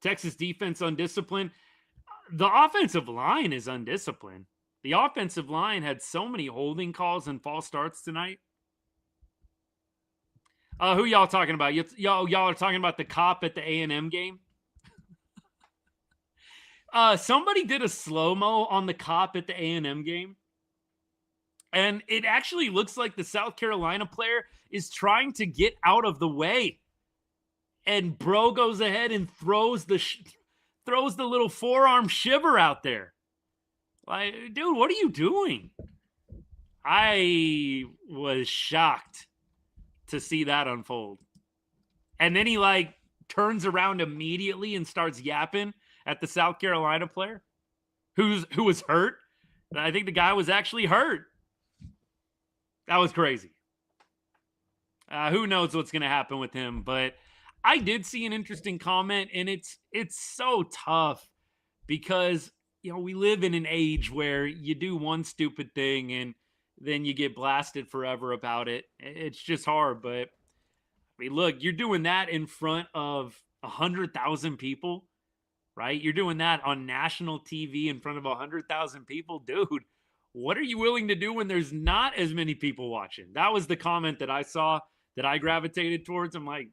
Texas defense undisciplined. The offensive line is undisciplined. The offensive line had so many holding calls and false starts tonight. Who y'all talking about? Y'all are talking about the cop at the A&M game? Somebody did a slow-mo on the cop at the A&M game. And it actually looks like the South Carolina player is trying to get out of the way. And bro goes ahead and throws the little forearm shiver out there. Like, dude, what are you doing? I was shocked to see that unfold. And then he turns around immediately and starts yapping at the South Carolina player who was hurt. I think the guy was actually hurt. That was crazy. Who knows what's going to happen with him? But I did see an interesting comment, and it's so tough because we live in an age where you do one stupid thing and then you get blasted forever about it. It's just hard. But I mean, look, you're doing that in front of 100,000 people, right? You're doing that on national TV in front of 100,000 people, dude. What are you willing to do when there's not as many people watching? That was the comment that I saw that I gravitated towards. I'm like,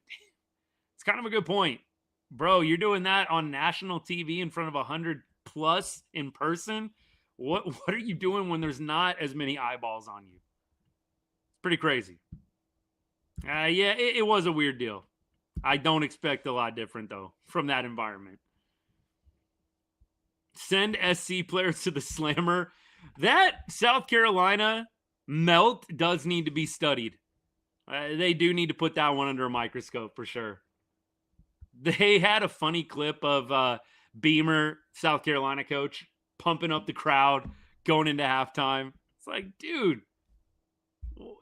it's kind of a good point, bro. You're doing that on national TV in front of 100 plus in person. What are you doing when there's not as many eyeballs on you? It's pretty crazy. Yeah, it was a weird deal. I don't expect a lot different though from that environment. Send SC players to the slammer. That South Carolina melt does need to be studied. They do need to put that one under a microscope for sure. They had a funny clip of Beamer, South Carolina coach, pumping up the crowd going into halftime. It's like, dude,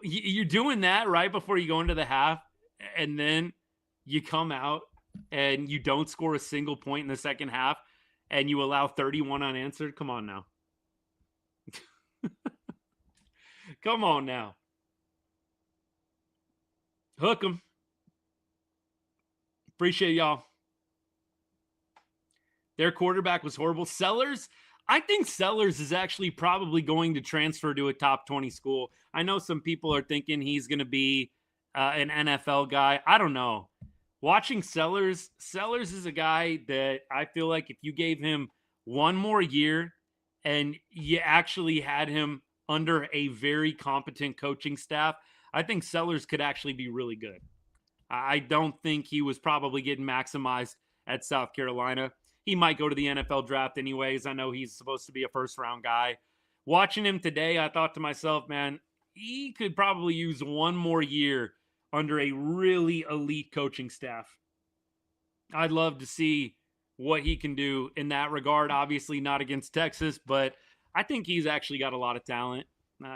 you're doing that right before you go into the half, and then you come out and you don't score a single point in the second half, and you allow 31 unanswered. Come on now. Come on now. Hook them. Appreciate y'all. Their quarterback was horrible. Sellers, I think Sellers is actually probably going to transfer to a top 20 school. I know some people are thinking he's going to be an NFL guy. I don't know. Watching Sellers is a guy that I feel like if you gave him one more year and you actually had him under a very competent coaching staff, I think Sellers could actually be really good. I don't think he was probably getting maximized at South Carolina. He might go to the NFL draft anyways. I know he's supposed to be a first-round guy. Watching him today, I thought to myself, man, he could probably use one more year under a really elite coaching staff. I'd love to see what he can do in that regard. Obviously not against Texas, but I think he's actually got a lot of talent.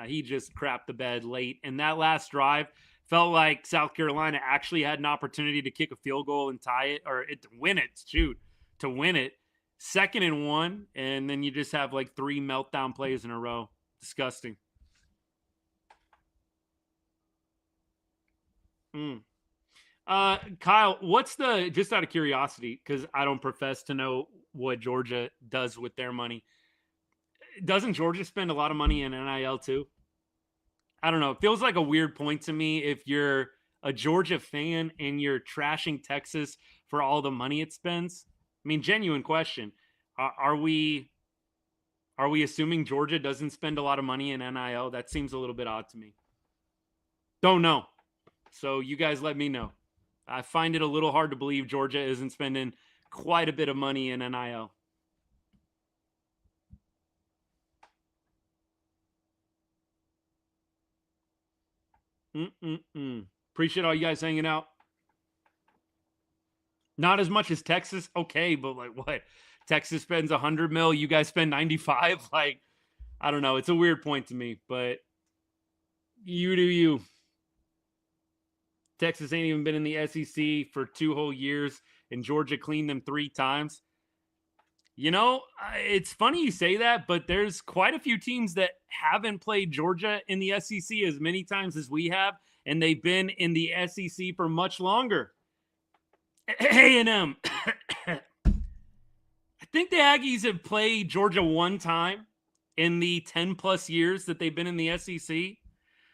He just crapped the bed late. And that last drive felt like South Carolina actually had an opportunity to kick a field goal and tie it, or to win it, to win it. 2nd and 1, and then you just have like 3 meltdown plays in a row. Disgusting. Kyle, what's the, just out of curiosity, because I don't profess to know what Georgia does with their money. Doesn't Georgia spend a lot of money in NIL too? I don't know. It feels like a weird point to me if you're a Georgia fan and you're trashing Texas for all the money it spends. I mean, genuine question. Are we assuming Georgia doesn't spend a lot of money in NIL? That seems a little bit odd to me. Don't know. So you guys let me know. I find it a little hard to believe Georgia isn't spending quite a bit of money in NIL. Appreciate all you guys hanging out. Not as much as Texas. Okay, but like what? Texas spends 100 mil. You guys spend 95. Like, I don't know. It's a weird point to me, but you do you. Texas ain't even been in the SEC for 2 whole years, and Georgia cleaned them 3 times. You know, it's funny you say that, but there's quite a few teams that haven't played Georgia in the SEC as many times as we have, and they've been in the SEC for much longer. A&M. I think the Aggies have played Georgia 1 time in the 10-plus years that they've been in the SEC.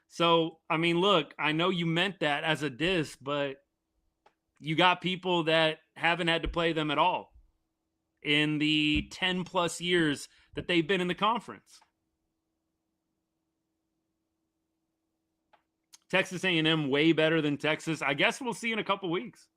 So, I mean, look, I know you meant that as a diss, but you got people that haven't had to play them at all in the 10-plus years that they've been in the conference. Texas A&M way better than Texas. I guess we'll see in a couple weeks.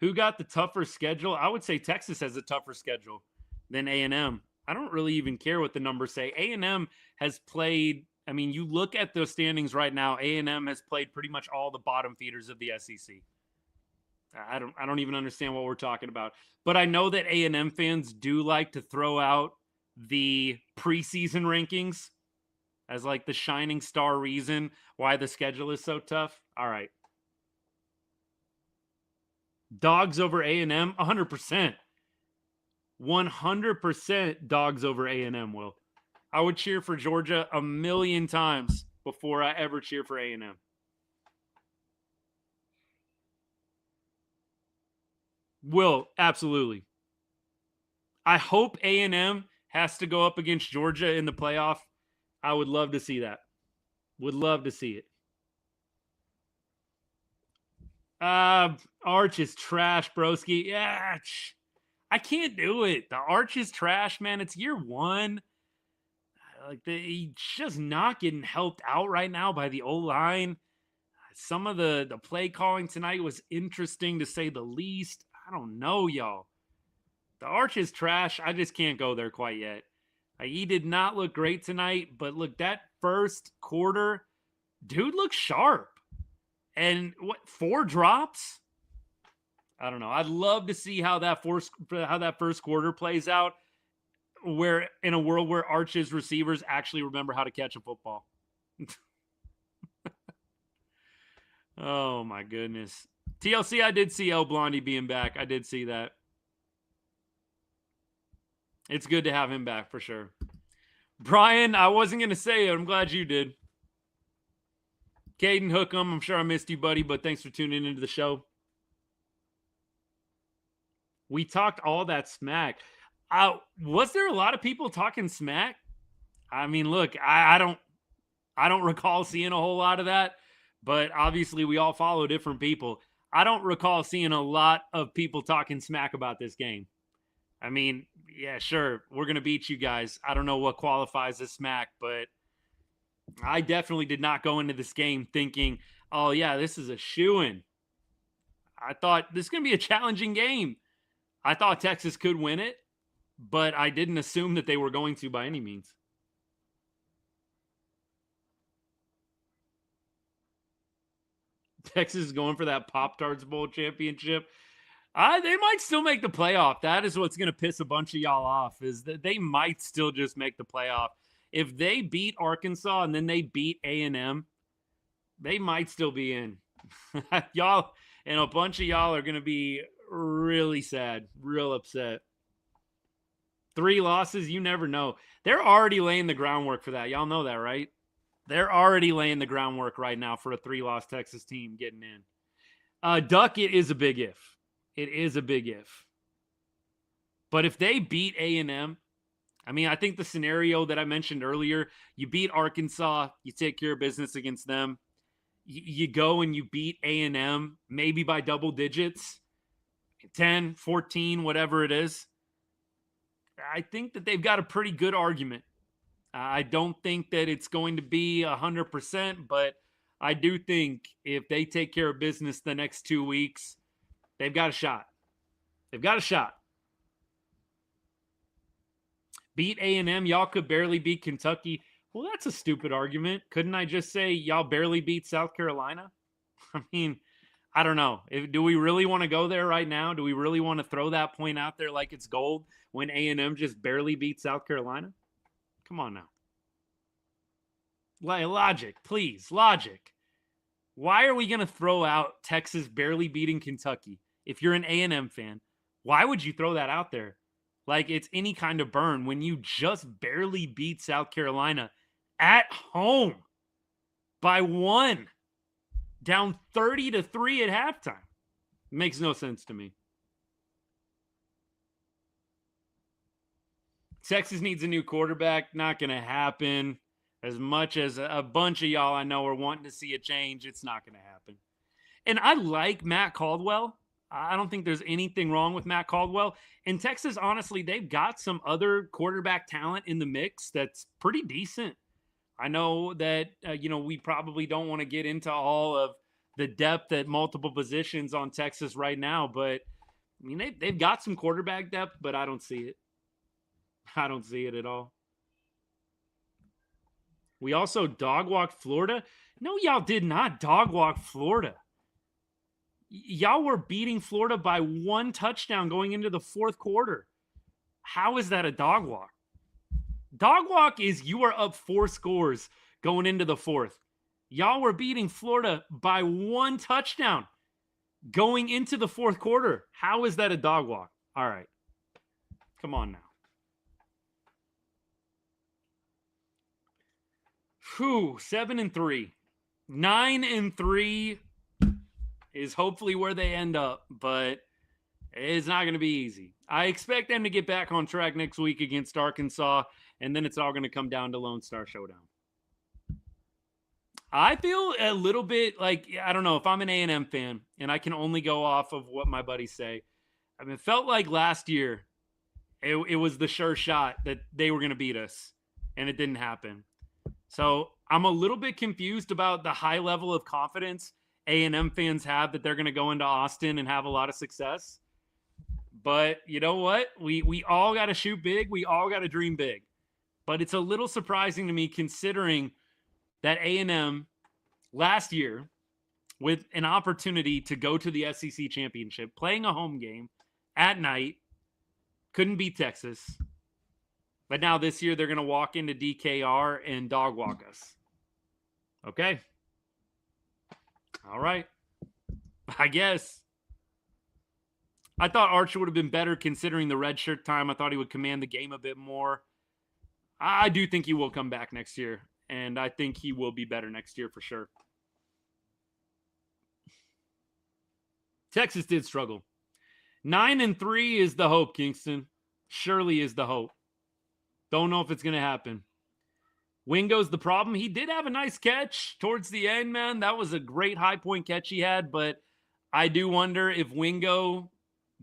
Who got the tougher schedule? I would say Texas has a tougher schedule than A&M. I don't really even care what the numbers say. A&M has played, I mean, you look at the standings right now, A&M has played pretty much all the bottom feeders of the SEC. I don't even understand what we're talking about. But I know that A&M fans do like to throw out the preseason rankings as like the shining star reason why the schedule is so tough. All right. Dogs over A&M, 100%. 100% dogs over A&M, Will. I would cheer for Georgia a million times before I ever cheer for A&M. Will, absolutely. I hope A&M has to go up against Georgia in the playoff. I would love to see that. Would love to see it. Arch is trash, broski. Yeah, I can't do it. The Arch is trash, man. It's year one. Like he's just not getting helped out right now by the O-line. Some of the play calling tonight was interesting to say the least. I don't know, y'all. The Arch is trash. I just can't go there quite yet. He did not look great tonight, but look, that first quarter, dude looked sharp. And what, 4 drops? I don't know. I'd love to see how that first quarter plays out, where in a world where Arch's receivers actually remember how to catch a football. Oh my goodness. TLC, I did see El Blondie being back. I did see that. It's good to have him back for sure. Brian, I wasn't going to say it. I'm glad you did. Caden Hookham, I'm sure I missed you, buddy, but thanks for tuning into the show. We talked all that smack. Was there a lot of people talking smack? I mean, look, I don't recall seeing a whole lot of that, but obviously we all follow different people. I don't recall seeing a lot of people talking smack about this game. I mean, yeah, sure, we're going to beat you guys. I don't know what qualifies as smack, but I definitely did not go into this game thinking, oh, yeah, this is a shoo-in. I thought this is going to be a challenging game. I thought Texas could win it, but I didn't assume that they were going to by any means. Texas is going for that Pop-Tarts Bowl championship. They might still make the playoff. That is what's going to piss a bunch of y'all off, is that they might still just make the playoff. If they beat Arkansas and then they beat A&M, they might still be in. Y'all, and a bunch of y'all are going to be really sad, real upset. 3 losses, you never know. They're already laying the groundwork for that. Y'all know that, right? They're already laying the groundwork right now for a 3-loss Texas team getting in. Duck, it is a big if. It is a big if. But if they beat A&M, I mean, I think the scenario that I mentioned earlier, you beat Arkansas, you take care of business against them. You go and you beat A&M, maybe by double digits, 10, 14, whatever it is. I think that they've got a pretty good argument. I don't think that it's going to be 100%, but I do think if they take care of business the next 2 weeks, they've got a shot. They've got a shot. Beat A&M, y'all could barely beat Kentucky. Well, that's a stupid argument. Couldn't I just say y'all barely beat South Carolina? I mean, I don't know. Do we really want to go there right now? Do we really want to throw that point out there like it's gold when A&M just barely beat South Carolina? Come on now. Logic, please. Logic. Why are we going to throw out Texas barely beating Kentucky? If you're an A&M fan, why would you throw that out there? Like it's any kind of burn when you just barely beat South Carolina at home by 1, down 30-3 at halftime. It makes no sense to me. Texas needs a new quarterback. Not going to happen. As much as a bunch of y'all I know are wanting to see a change, it's not going to happen. And I like Matt Caldwell. I don't think there's anything wrong with Matt Caldwell. In Texas, honestly, they've got some other quarterback talent in the mix that's pretty decent. I know that, we probably don't want to get into all of the depth at multiple positions on Texas right now, but I mean, they've got some quarterback depth, but I don't see it. I don't see it at all. We also dog walked Florida. No, y'all did not dog walk Florida. Y'all were beating Florida by 1 touchdown going into the fourth quarter. How is that a dog walk? Dog walk is you are up 4 scores going into the fourth. Y'all were beating Florida by 1 touchdown going into the fourth quarter. How is that a dog walk? All right. Come on now. Whew, 7-3. 9-3 is hopefully where they end up, but it's not going to be easy. I expect them to get back on track next week against Arkansas, and then it's all going to come down to Lone Star Showdown. I feel a little bit like, I don't know, if I'm an A&M fan, and I can only go off of what my buddies say. I mean, it felt like last year it was the sure shot that they were going to beat us, and it didn't happen. So I'm a little bit confused about the high level of confidence A&M fans have that they're going to go into Austin and have a lot of success. But you know what? We all got to shoot big. We all got to dream big. But it's a little surprising to me considering that A&M last year, with an opportunity to go to the SEC championship, playing a home game at night, couldn't beat Texas. But now this year they're going to walk into DKR and dog walk us. Okay. All right. I guess. I thought Archer would have been better considering the redshirt time. I thought he would command the game a bit more. I do think he will come back next year, and I think he will be better next year for sure. Texas did struggle. 9-3 is the hope, Kingston. Surely is the hope. Don't know if it's going to happen. Wingo's the problem. He did have a nice catch towards the end, man. That was a great high point catch he had, but I do wonder if Wingo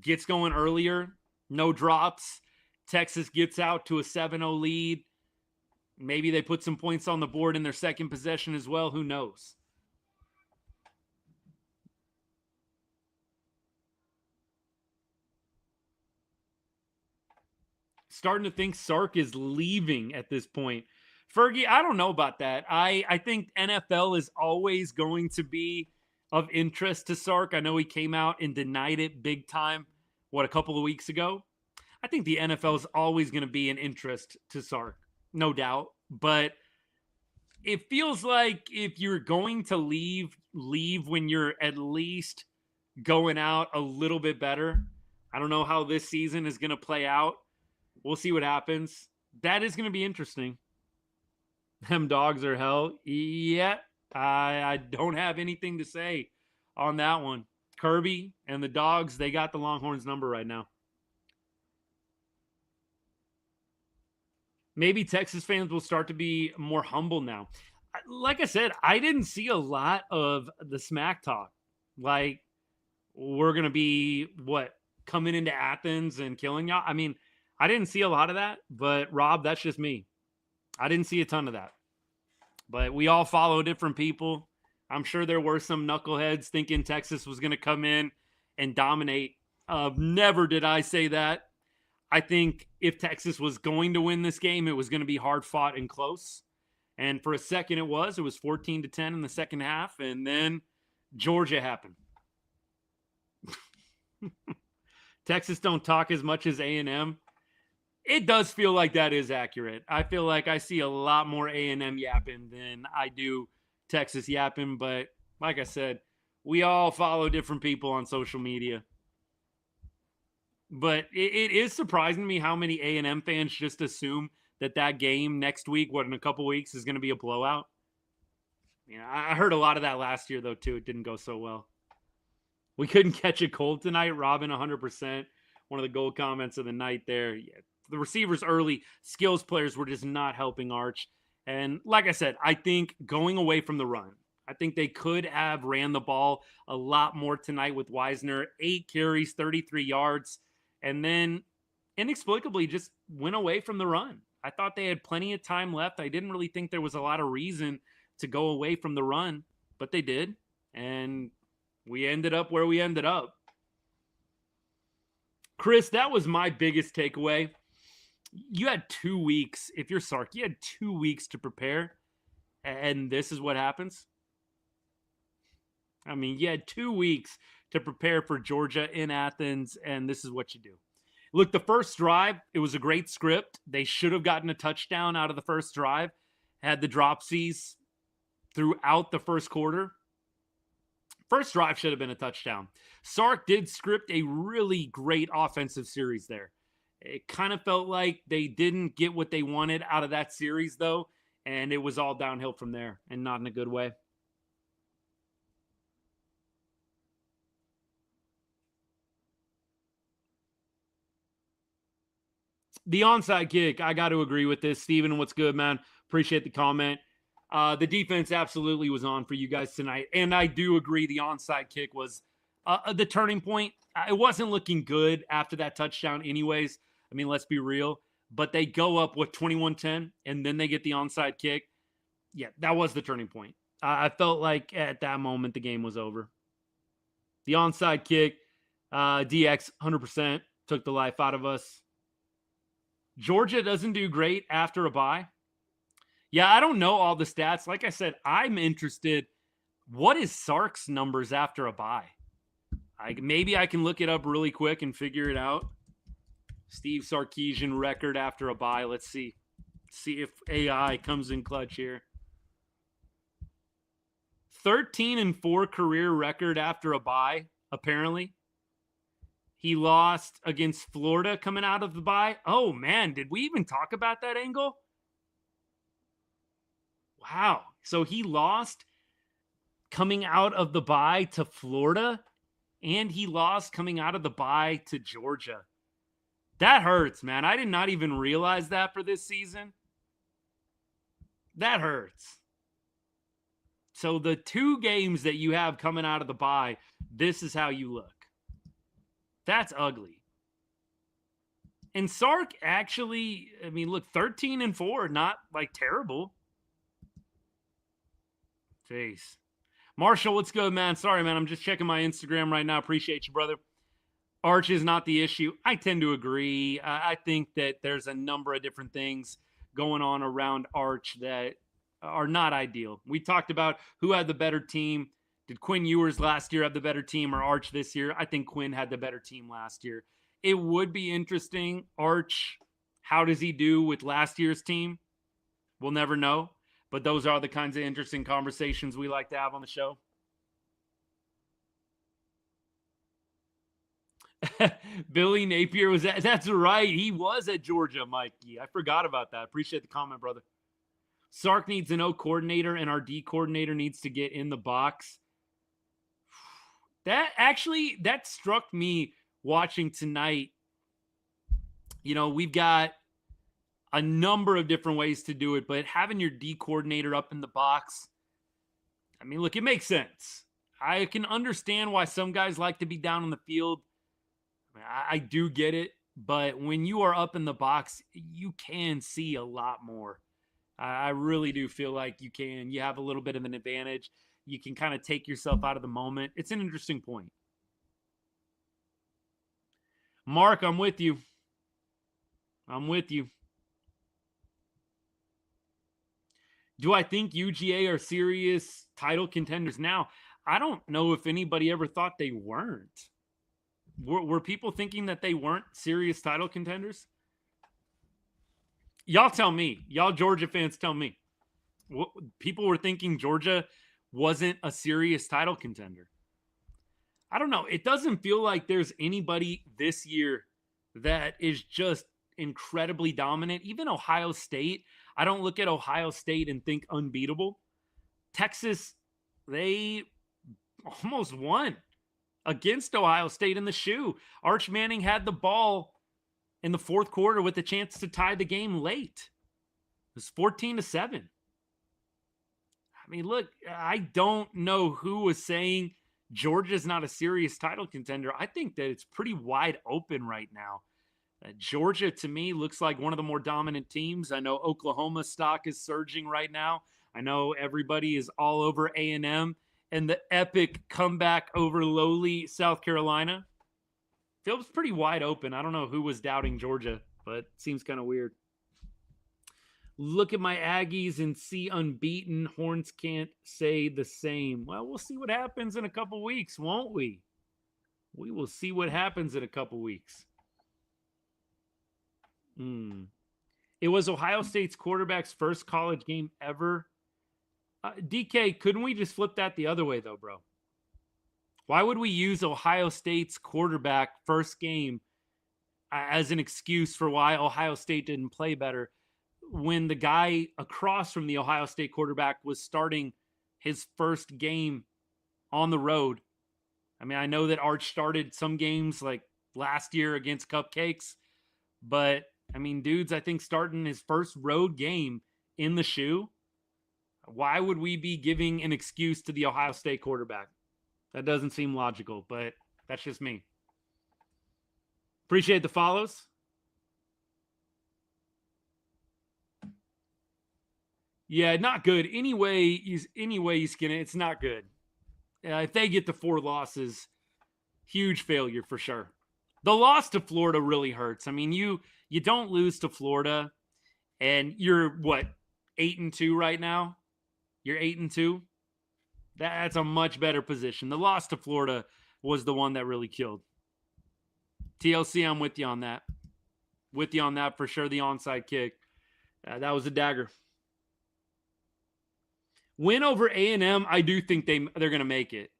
gets going earlier, no drops, Texas gets out to a 7-0 lead. Maybe they put some points on the board in their second possession as well. Who knows? Starting to think Sark is leaving at this point. Fergie, I don't know about that. I think NFL is always going to be of interest to Sark. I know he came out and denied it big time, a couple of weeks ago. I think the NFL is always going to be an interest to Sark, no doubt. But it feels like if you're going to leave when you're at least going out a little bit better. I don't know how this season is going to play out. We'll see what happens. That is going to be interesting. Them dogs are hell. Yeah, I don't have anything to say on that one. Kirby and the dogs, they got the Longhorns number right now. Maybe Texas fans will start to be more humble now. Like I said, I didn't see a lot of the smack talk. Like, we're going to be, coming into Athens and killing y'all? I mean, I didn't see a lot of that, but Rob, that's just me. I didn't see a ton of that. But we all follow different people. I'm sure there were some knuckleheads thinking Texas was going to come in and dominate. Never did I say that. I think if Texas was going to win this game, it was going to be hard fought and close. And for a second it was 14-10 in the second half. And then Georgia happened. Texas don't talk as much as A&M. It does feel like that is accurate. I feel like I see a lot more A&M yapping than I do Texas yapping. But like I said, we all follow different people on social media. But it is surprising to me how many A&M fans just assume that game next week, in a couple weeks, is going to be a blowout. Yeah, I heard a lot of that last year, though, too. It didn't go so well. We couldn't catch a cold tonight. Robin, 100%. One of the gold comments of the night there. Yeah, the receivers early, skills players were just not helping Arch. And like I said, I think going away from the run, I think they could have ran the ball a lot more tonight with Wisner. 8 carries, 33 yards. And then inexplicably just went away from the run. I thought they had plenty of time left. I didn't really think there was a lot of reason to go away from the run, but they did. And we ended up where we ended up. Chris, that was my biggest takeaway. You had 2 weeks. If you're Sark, you had 2 weeks to prepare. And this is what happens. I mean, you had 2 weeks to prepare for Georgia in Athens, and this is what you do. Look, the first drive, it was a great script. They should have gotten a touchdown out of the first drive, had the dropsies throughout the first quarter. First drive should have been a touchdown. Sark did script a really great offensive series there. It kind of felt like they didn't get what they wanted out of that series, though, and it was all downhill from there, and not in a good way. The onside kick, I got to agree with this. Steven, what's good, man? Appreciate the comment. The defense absolutely was on for you guys tonight. And I do agree the onside kick was the turning point. It wasn't looking good after that touchdown anyways. I mean, let's be real. But they go up with 21-10, and then they get the onside kick. Yeah, that was the turning point. I felt like at that moment the game was over. The onside kick, DX 100% took the life out of us. Georgia doesn't do great after a bye. Yeah, I don't know all the stats. Like I said, I'm interested. What is Sark's numbers after a bye? Maybe I can look it up really quick and figure it out. Steve Sarkisian record after a bye. Let's see. See if AI comes in clutch here. 13-4 career record after a bye, apparently. He lost against Florida coming out of the bye. Oh, man, did we even talk about that angle? Wow. So he lost coming out of the bye to Florida, and he lost coming out of the bye to Georgia. That hurts, man. I did not even realize that for this season. That hurts. So the 2 games that you have coming out of the bye, this is how you look. That's ugly. And Sark actually, I mean, look, 13-4, not like terrible. Jeez. Marshall, what's good, man? Sorry, man. I'm just checking my Instagram right now. Appreciate you, brother. Arch is not the issue. I tend to agree. I think that there's a number of different things going on around Arch that are not ideal. We talked about who had the better team. Did Quinn Ewers last year have the better team or Arch this year? I think Quinn had the better team last year. It would be interesting. Arch, how does he do with last year's team? We'll never know. But those are the kinds of interesting conversations we like to have on the show. Billy Napier was at, that's right. He was at Georgia, Mikey. I forgot about that. Appreciate the comment, brother. Sark needs an O coordinator, and our D coordinator needs to get in the box. That struck me watching tonight. You know, we've got a number of different ways to do it, but having your D coordinator up in the box, I mean, look, it makes sense. I can understand why some guys like to be down on the field. I do get it, but when you are up in the box, you can see a lot more. I really do feel like you can. You have a little bit of an advantage. You can kind of take yourself out of the moment. It's an interesting point. Mark, I'm with you. I'm with you. Do I think UGA are serious title contenders now? I don't know if anybody ever thought they weren't. Were people thinking that they weren't serious title contenders? Y'all tell me. Y'all Georgia fans tell me. People were thinking Georgia wasn't a serious title contender. I don't know. It doesn't feel like there's anybody this year that is just incredibly dominant. Even Ohio State. I don't look at Ohio State and think unbeatable. Texas, they almost won against Ohio State in the shoe. Arch Manning had the ball in the fourth quarter with a chance to tie the game late. It was 14-7. I mean, look, I don't know who was saying Georgia's not a serious title contender. I think that it's pretty wide open right now. Georgia, to me, looks like one of the more dominant teams. I know Oklahoma stock is surging right now. I know everybody is all over A&M and the epic comeback over lowly South Carolina. Feels pretty wide open. I don't know who was doubting Georgia, but it seems kind of weird. Look at my Aggies and see unbeaten. Horns can't say the same. Well, we'll see what happens in a couple weeks, won't we? We will see what happens in a couple weeks. It was Ohio State's quarterback's first college game ever. DK, couldn't we just flip that the other way, though, bro? Why would we use Ohio State's quarterback first game as an excuse for why Ohio State didn't play better when the guy across from the Ohio State quarterback was starting his first game on the road? I mean, I know that Arch started some games like last year against Cupcakes, but I mean, dude's, I think, starting his first road game in the shoe. Why would we be giving an excuse to the Ohio State quarterback? That doesn't seem logical, but that's just me. Appreciate the follows. Yeah, not good. Anyway, you skin it, it's not good. If they get the 4 losses, huge failure for sure. The loss to Florida really hurts. I mean, you don't lose to Florida, and you're what, 8-2 right now? You're 8-2. That's a much better position. The loss to Florida was the one that really killed. TLC, I'm with you on that. With you on that for sure. The onside kick, that was a dagger. Win over A&M, I do think they're going to make it.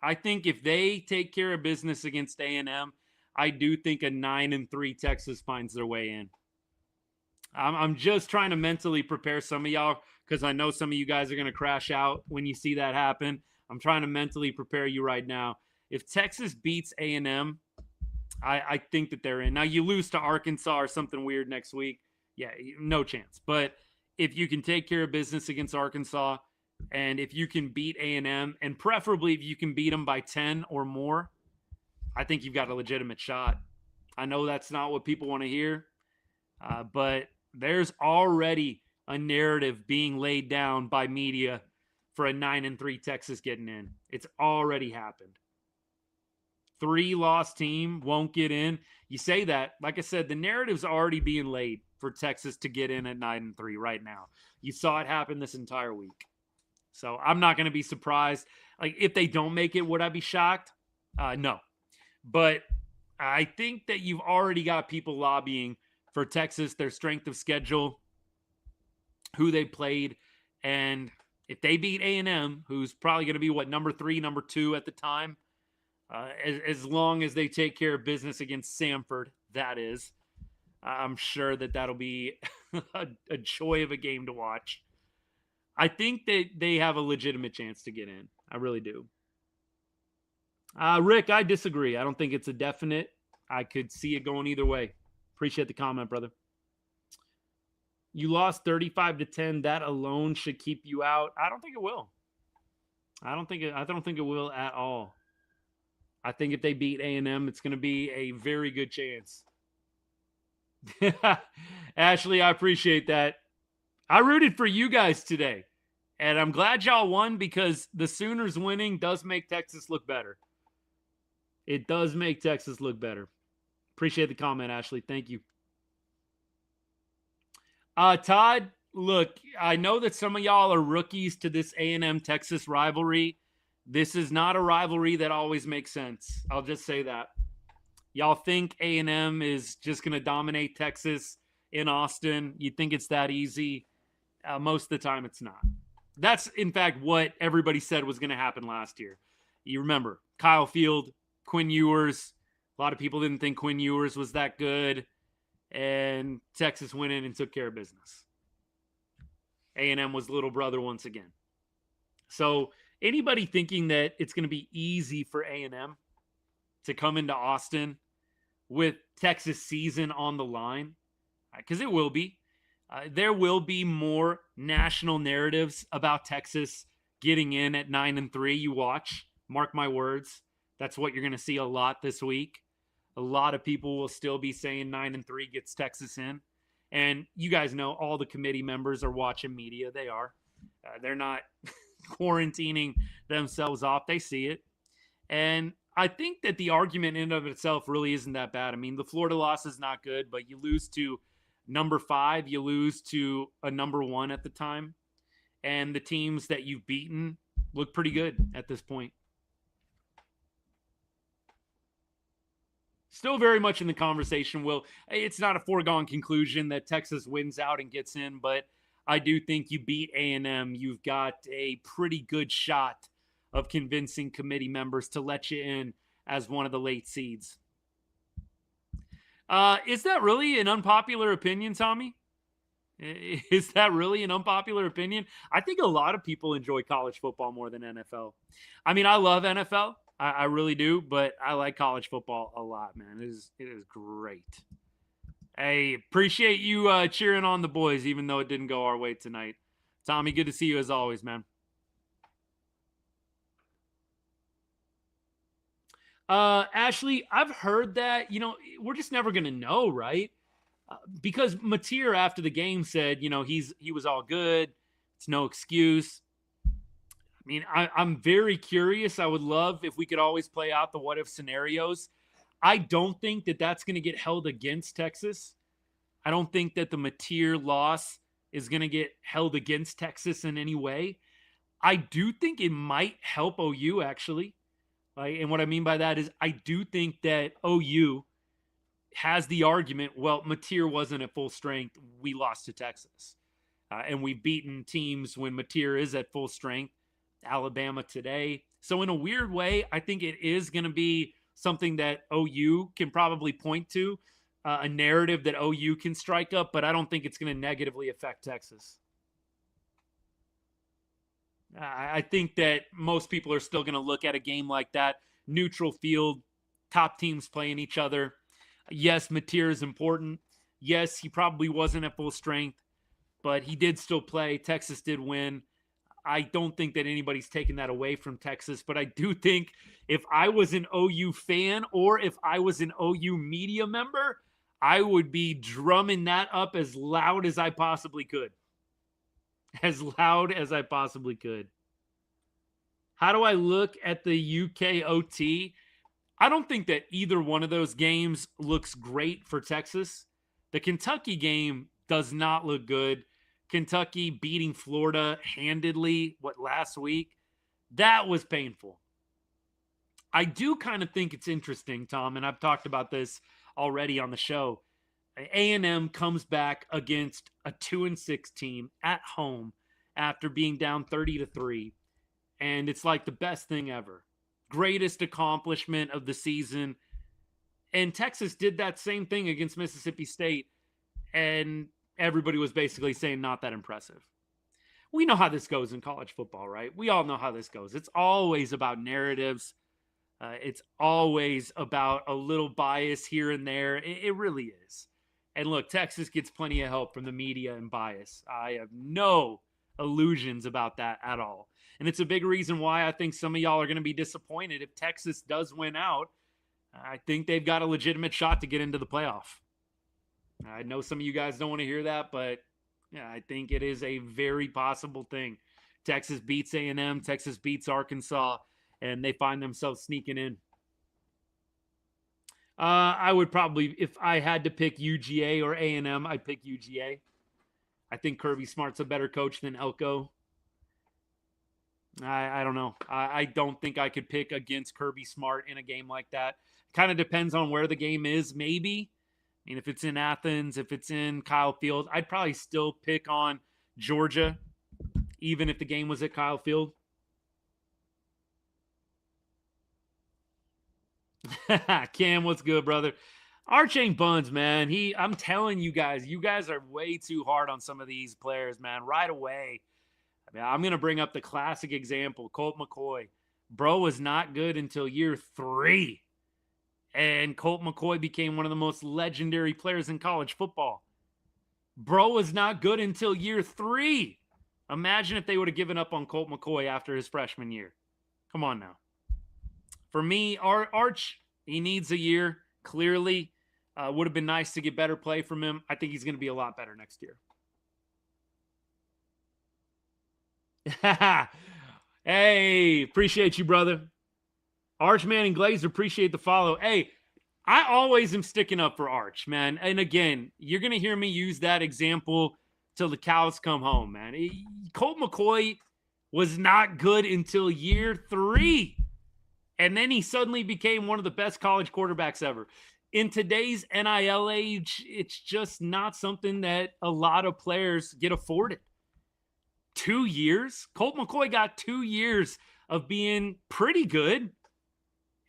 I think if they take care of business against A&M, I do think a 9-3 Texas finds their way in. I'm just trying to mentally prepare some of y'all because I know some of you guys are going to crash out when you see that happen. I'm trying to mentally prepare you right now. If Texas beats A&M, I think that they're in. Now, you lose to Arkansas or something weird next week. Yeah, no chance. But if you can take care of business against Arkansas, and if you can beat A&M, and preferably if you can beat them by 10 or more, I think you've got a legitimate shot. I know that's not what people want to hear, but there's already a narrative being laid down by media for a 9-3 Texas getting in. It's already happened. 3-loss team won't get in. You say that, like I said, the narrative's already being laid for Texas to get in at 9-3 right now. You saw it happen this entire week. So I'm not going to be surprised. Like, if they don't make it, would I be shocked? No. But I think that you've already got people lobbying for Texas, their strength of schedule, who they played, and if they beat A&M, who's probably going to be, what, number 3, number 2 at the time, as long as they take care of business against Samford, that is, I'm sure that that'll be a joy of a game to watch. I think that they have a legitimate chance to get in. I really do. Rick, I disagree. I don't think it's a definite. I could see it going either way. Appreciate the comment, brother. You lost 35-10. That alone should keep you out. I don't think it will. I don't think it will at all. I think if they beat A&M, it's going to be a very good chance. Ashley, I appreciate that. I rooted for you guys today, and I'm glad y'all won because the Sooners winning does make Texas look better. It does make Texas look better. Appreciate the comment, Ashley. Thank you. Todd, look, I know that some of y'all are rookies to this A&M Texas rivalry. This is not a rivalry that always makes sense. I'll just say that. Y'all think A&M is just going to dominate Texas in Austin. You think it's that easy. Most of the time, it's not. That's, in fact, what everybody said was going to happen last year. You remember, Kyle Field, Quinn Ewers. A lot of people didn't think Quinn Ewers was that good. And Texas went in and took care of business. A&M was little brother once again. So anybody thinking that it's going to be easy for A&M to come into Austin with Texas season on the line, because it will be. There will be more national narratives about Texas getting in at 9-3. You watch. Mark my words. That's what you're going to see a lot this week. A lot of people will still be saying 9-3 gets Texas in. And you guys know all the committee members are watching media. They are. They're not quarantining themselves off. They see it. And I think that the argument in and of itself really isn't that bad. I mean, the Florida loss is not good, but you lose to number 5. You lose to a number 1 at the time. And the teams that you've beaten look pretty good at this point. Still very much in the conversation. Will, it's not a foregone conclusion that Texas wins out and gets in, but I do think you beat A&M. You've got a pretty good shot of convincing committee members to let you in as one of the late seeds. Is that really an unpopular opinion, Tommy? Is that really an unpopular opinion? I think a lot of people enjoy college football more than NFL. I mean, I love NFL. I really do, but I like college football a lot, man. It is great. Hey, appreciate you cheering on the boys, even though it didn't go our way tonight. Tommy, good to see you as always, man. Ashley, I've heard that, we're just never going to know, right? Because Mateer after the game said, he was all good. It's no excuse. I mean, I'm very curious. I would love if we could always play out the what if scenarios. I don't think that that's going to get held against Texas. I don't think that the Mateer loss is going to get held against Texas in any way. I do think it might help OU, actually. And what I mean by that is I do think that OU has the argument, well, Mateer wasn't at full strength. We lost to Texas. And we've beaten teams when Mateer is at full strength. Alabama today. So in a weird way, I think it is going to be something that OU can probably point to, a narrative that OU can strike up, but I don't think it's going to negatively affect Texas. I think that most people are still going to look at a game like that, neutral field, top teams playing each other. Yes, Mateer is important. Yes, he probably wasn't at full strength, but he did still play. Texas did win. I don't think that anybody's taking that away from Texas, but I do think if I was an OU fan or if I was an OU media member, I would be drumming that up as loud as I possibly could. As loud as I possibly could. How do I look at the UK OT? I don't think that either one of those games looks great for Texas. The Kentucky game does not look good. Kentucky beating Florida handedly, last week? That was painful. I do kind of think it's interesting, Tom, and I've talked about this already on the show. A&M comes back against a 2-6 team at home after being down 30-3, and it's like the best thing ever. Greatest accomplishment of the season. And Texas did that same thing against Mississippi State, and everybody was basically saying not that impressive. We know how this goes in college football, right? We all know how this goes. It's always about narratives. It's always about a little bias here and there. It really is. And look, Texas gets plenty of help from the media and bias. I have no illusions about that at all. And it's a big reason why I think some of y'all are going to be disappointed if Texas does win out. I think they've got a legitimate shot to get into the playoff. I know some of you guys don't want to hear that, but yeah, I think it is a very possible thing. Texas beats A&M, Texas beats Arkansas, and they find themselves sneaking in. I would probably, if I had to pick UGA or A&M, I'd pick UGA. I think Kirby Smart's a better coach than Elko. I don't know. I don't think I could pick against Kirby Smart in a game like that. Kind of depends on where the game is, maybe. I mean, if it's in Athens, if it's in Kyle Field, I'd probably still pick on Georgia, even if the game was at Kyle Field. Cam, what's good, brother? Arch ain't buns, man. I'm telling you guys are way too hard on some of these players, man. Right away. I mean, I'm going to bring up the classic example, Colt McCoy. Bro was not good until year 3. And Colt McCoy became one of the most legendary players in college football. Bro was not good until year 3. Imagine if they would have given up on Colt McCoy after his freshman year. Come on now. For me, Arch, he needs a year, clearly. Would have been nice to get better play from him. I think he's going to be a lot better next year. Hey, appreciate you, brother. Archman and Glazer, appreciate the follow. Hey, I always am sticking up for Arch, man. And again, you're going to hear me use that example till the cows come home, man. Colt McCoy was not good until year 3. And then he suddenly became one of the best college quarterbacks ever. in today's NIL age, it's just not something that a lot of players get afforded. 2 years? Colt McCoy got 2 years of being pretty good.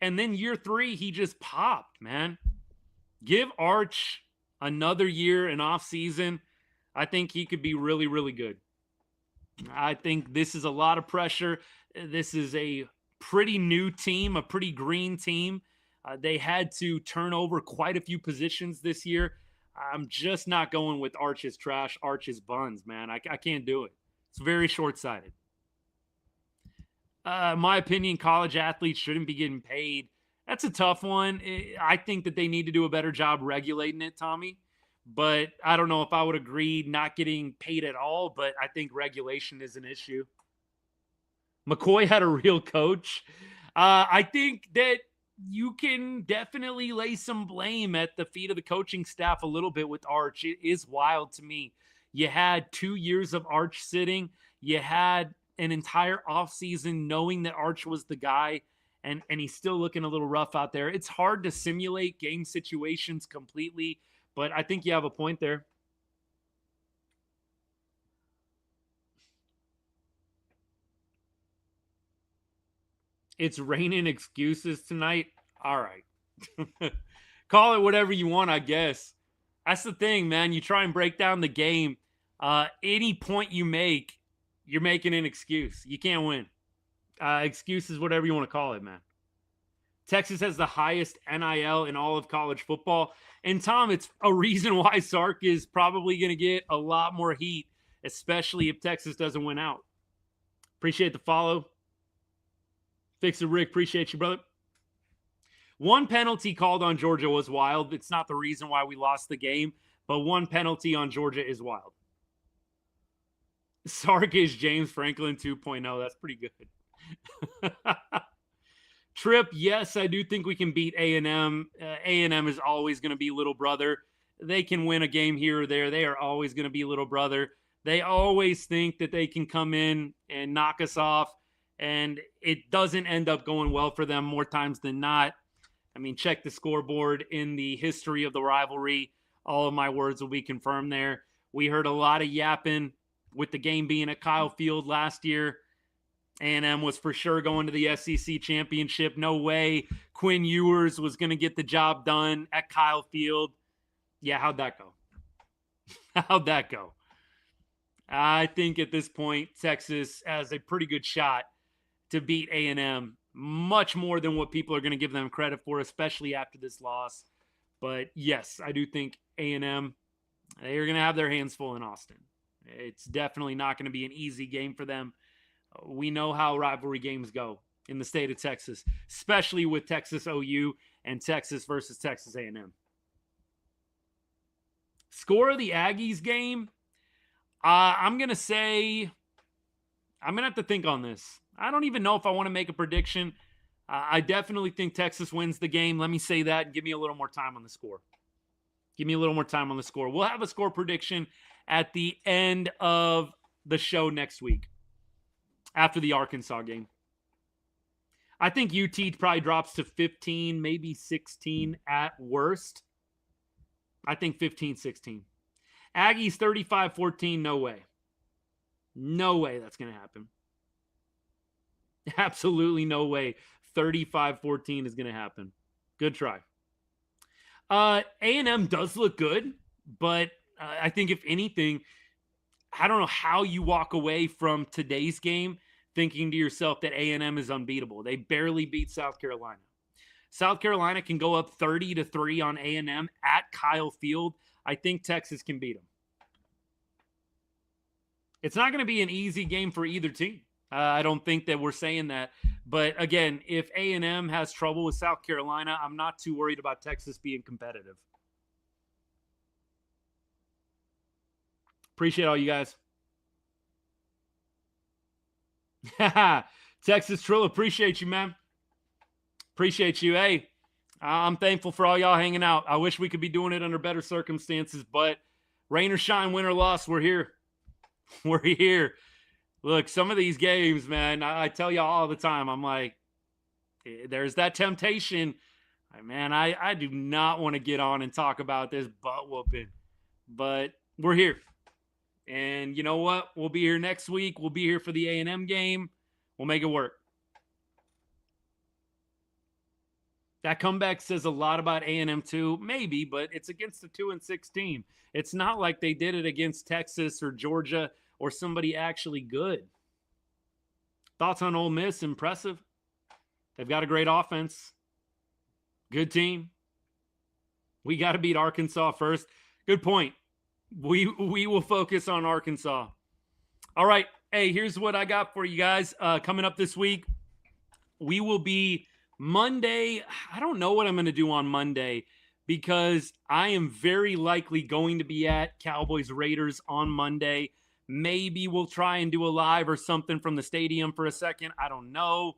And then year 3, he just popped, man. Give Arch another year in off season. I think he could be really, really good. I think this is a lot of pressure. This is a pretty new team, a pretty green team. They had to turn over quite a few positions this year. I'm just not going with Arch's trash, Arch's buns, man. I can't do it. It's very short-sighted. In my opinion, college athletes shouldn't be getting paid. That's a tough one. I think that they need to do a better job regulating it, Tommy. But I don't know if I would agree not getting paid at all, but I think regulation is an issue. McCoy had a real coach. I think that you can definitely lay some blame at the feet of the coaching staff a little bit with Arch. It is wild to me. You had 2 years of Arch sitting. You had an entire offseason knowing that Arch was the guy, and he's still looking a little rough out there. It's hard to simulate game situations completely, but I think you have a point there. It's raining excuses tonight. All right. Call it whatever you want, I guess. That's the thing, man. You try and break down the game. Any point you make, you're making an excuse. You can't win. Excuses, whatever you want to call it, man. Texas has the highest NIL in all of college football. And, Tom, it's a reason why Sark is probably going to get a lot more heat, especially if Texas doesn't win out. Appreciate the follow. Fixer Rick, appreciate you, brother. One penalty called on Georgia was wild. It's not the reason why we lost the game, but one penalty on Georgia is wild. Sark is James Franklin 2.0. That's pretty good. Trip, yes, I do think we can beat A&M. A&M is always going to be little brother. They can win a game here or there. They are always going to be little brother. They always think that they can come in and knock us off, and it doesn't end up going well for them more times than not. I mean, check the scoreboard in the history of the rivalry. All of my words will be confirmed there. We heard a lot of yapping with the game being at Kyle Field last year. A&M was for sure going to the SEC championship. No way Quinn Ewers was going to get the job done at Kyle Field. Yeah, how'd that go? How'd that go? I think at this point, Texas has a pretty good shot to beat A&M, much more than what people are going to give them credit for, especially after this loss. But yes, I do think A&M, they're going to have their hands full in Austin. It's definitely not going to be an easy game for them. We know how rivalry games go in the state of Texas, especially with Texas OU and Texas versus Texas A&M. Score of the Aggies game, I'm going to say, I'm going to have to think on this. I don't even know if I want to make a prediction. I definitely think Texas wins the game. Let me say that and give me a little more time on the score. Give me a little more time on the score. We'll have a score prediction at the end of the show next week after the Arkansas game. I think UT probably drops to 15, maybe 16 at worst. I think 15-16. Aggies 35-14, no way. No way that's going to happen. Absolutely no way 35-14 is going to happen. Good try. A&M does look good, but I think if anything, I don't know how you walk away from today's game thinking to yourself that A&M is unbeatable. They barely beat South Carolina. South Carolina can go up 30-3 on A&M at Kyle Field. I think Texas can beat them. It's not going to be an easy game for either team. I don't think that we're saying that. But again, if A&M has trouble with South Carolina, I'm not too worried about Texas being competitive. Appreciate all you guys. Texas Trill, appreciate you, man. Appreciate you. Hey, I'm thankful for all y'all hanging out. I wish we could be doing it under better circumstances, but rain or shine, win or loss, we're here. We're here. Look, some of these games, man, I tell y'all all the time, I'm like, there's that temptation. Man, I do not want to get on and talk about this butt whooping, but we're here. And you know what? We'll be here next week. We'll be here for the A&M game. We'll make it work. That comeback says a lot about A&M too, maybe, but it's against a 2-6 team. It's not like they did it against Texas or Georgia or somebody actually good. Thoughts on Ole Miss? Impressive. They've got a great offense. Good team. We got to beat Arkansas first. Good point. We will focus on Arkansas. All right. Hey, here's what I got for you guys. Coming up this week, we will be Monday. I don't know what I'm going to do on Monday because I am very likely going to be at Cowboys Raiders on Monday. Maybe we'll try and do a live or something from the stadium for a second. I don't know.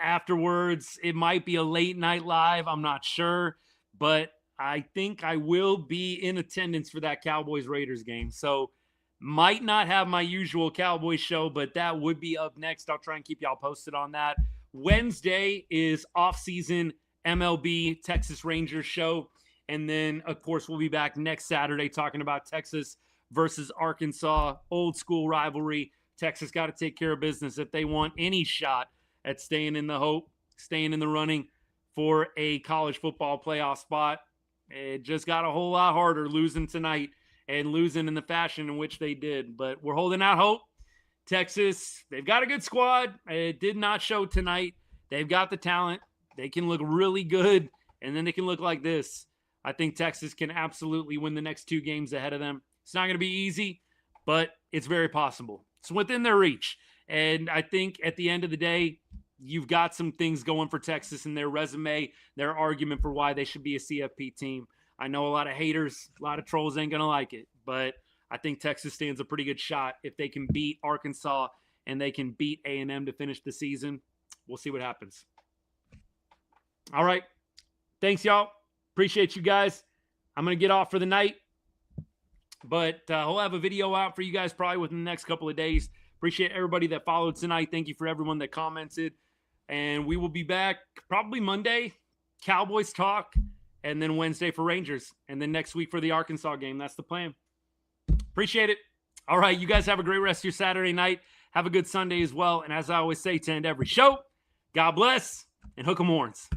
Afterwards, it might be a late night live. I'm not sure, but I think I will be in attendance for that Cowboys Raiders game. So might not have my usual Cowboys show, but that would be up next. I'll try and keep y'all posted on that. Wednesday is off-season MLB Texas Rangers show. And then, of course, we'll be back next Saturday talking about Texas versus Arkansas, old school rivalry. Texas got to take care of business if they want any shot at staying in the running for a college football playoff spot. It just got a whole lot harder losing tonight and losing in the fashion in which they did. But we're holding out hope. Texas, they've got a good squad. It did not show tonight. They've got the talent. They can look really good, and then they can look like this. I think Texas can absolutely win the next 2 games ahead of them. It's not going to be easy, but it's very possible. It's within their reach. And I think at the end of the day, you've got some things going for Texas in their resume, their argument for why they should be a CFP team. I know a lot of haters, a lot of trolls ain't going to like it, but I think Texas stands a pretty good shot if they can beat Arkansas and they can beat A&M to finish the season. We'll see what happens. All right. Thanks, y'all. Appreciate you guys. I'm going to get off for the night, but we'll have a video out for you guys probably within the next couple of days. Appreciate everybody that followed tonight. Thank you for everyone that commented. And we will be back probably Monday, Cowboys talk, and then Wednesday for Rangers, and then next week for the Arkansas game. That's the plan. Appreciate it. All right, you guys have a great rest of your Saturday night. Have a good Sunday as well. And as I always say to end every show, God bless and hook 'em horns.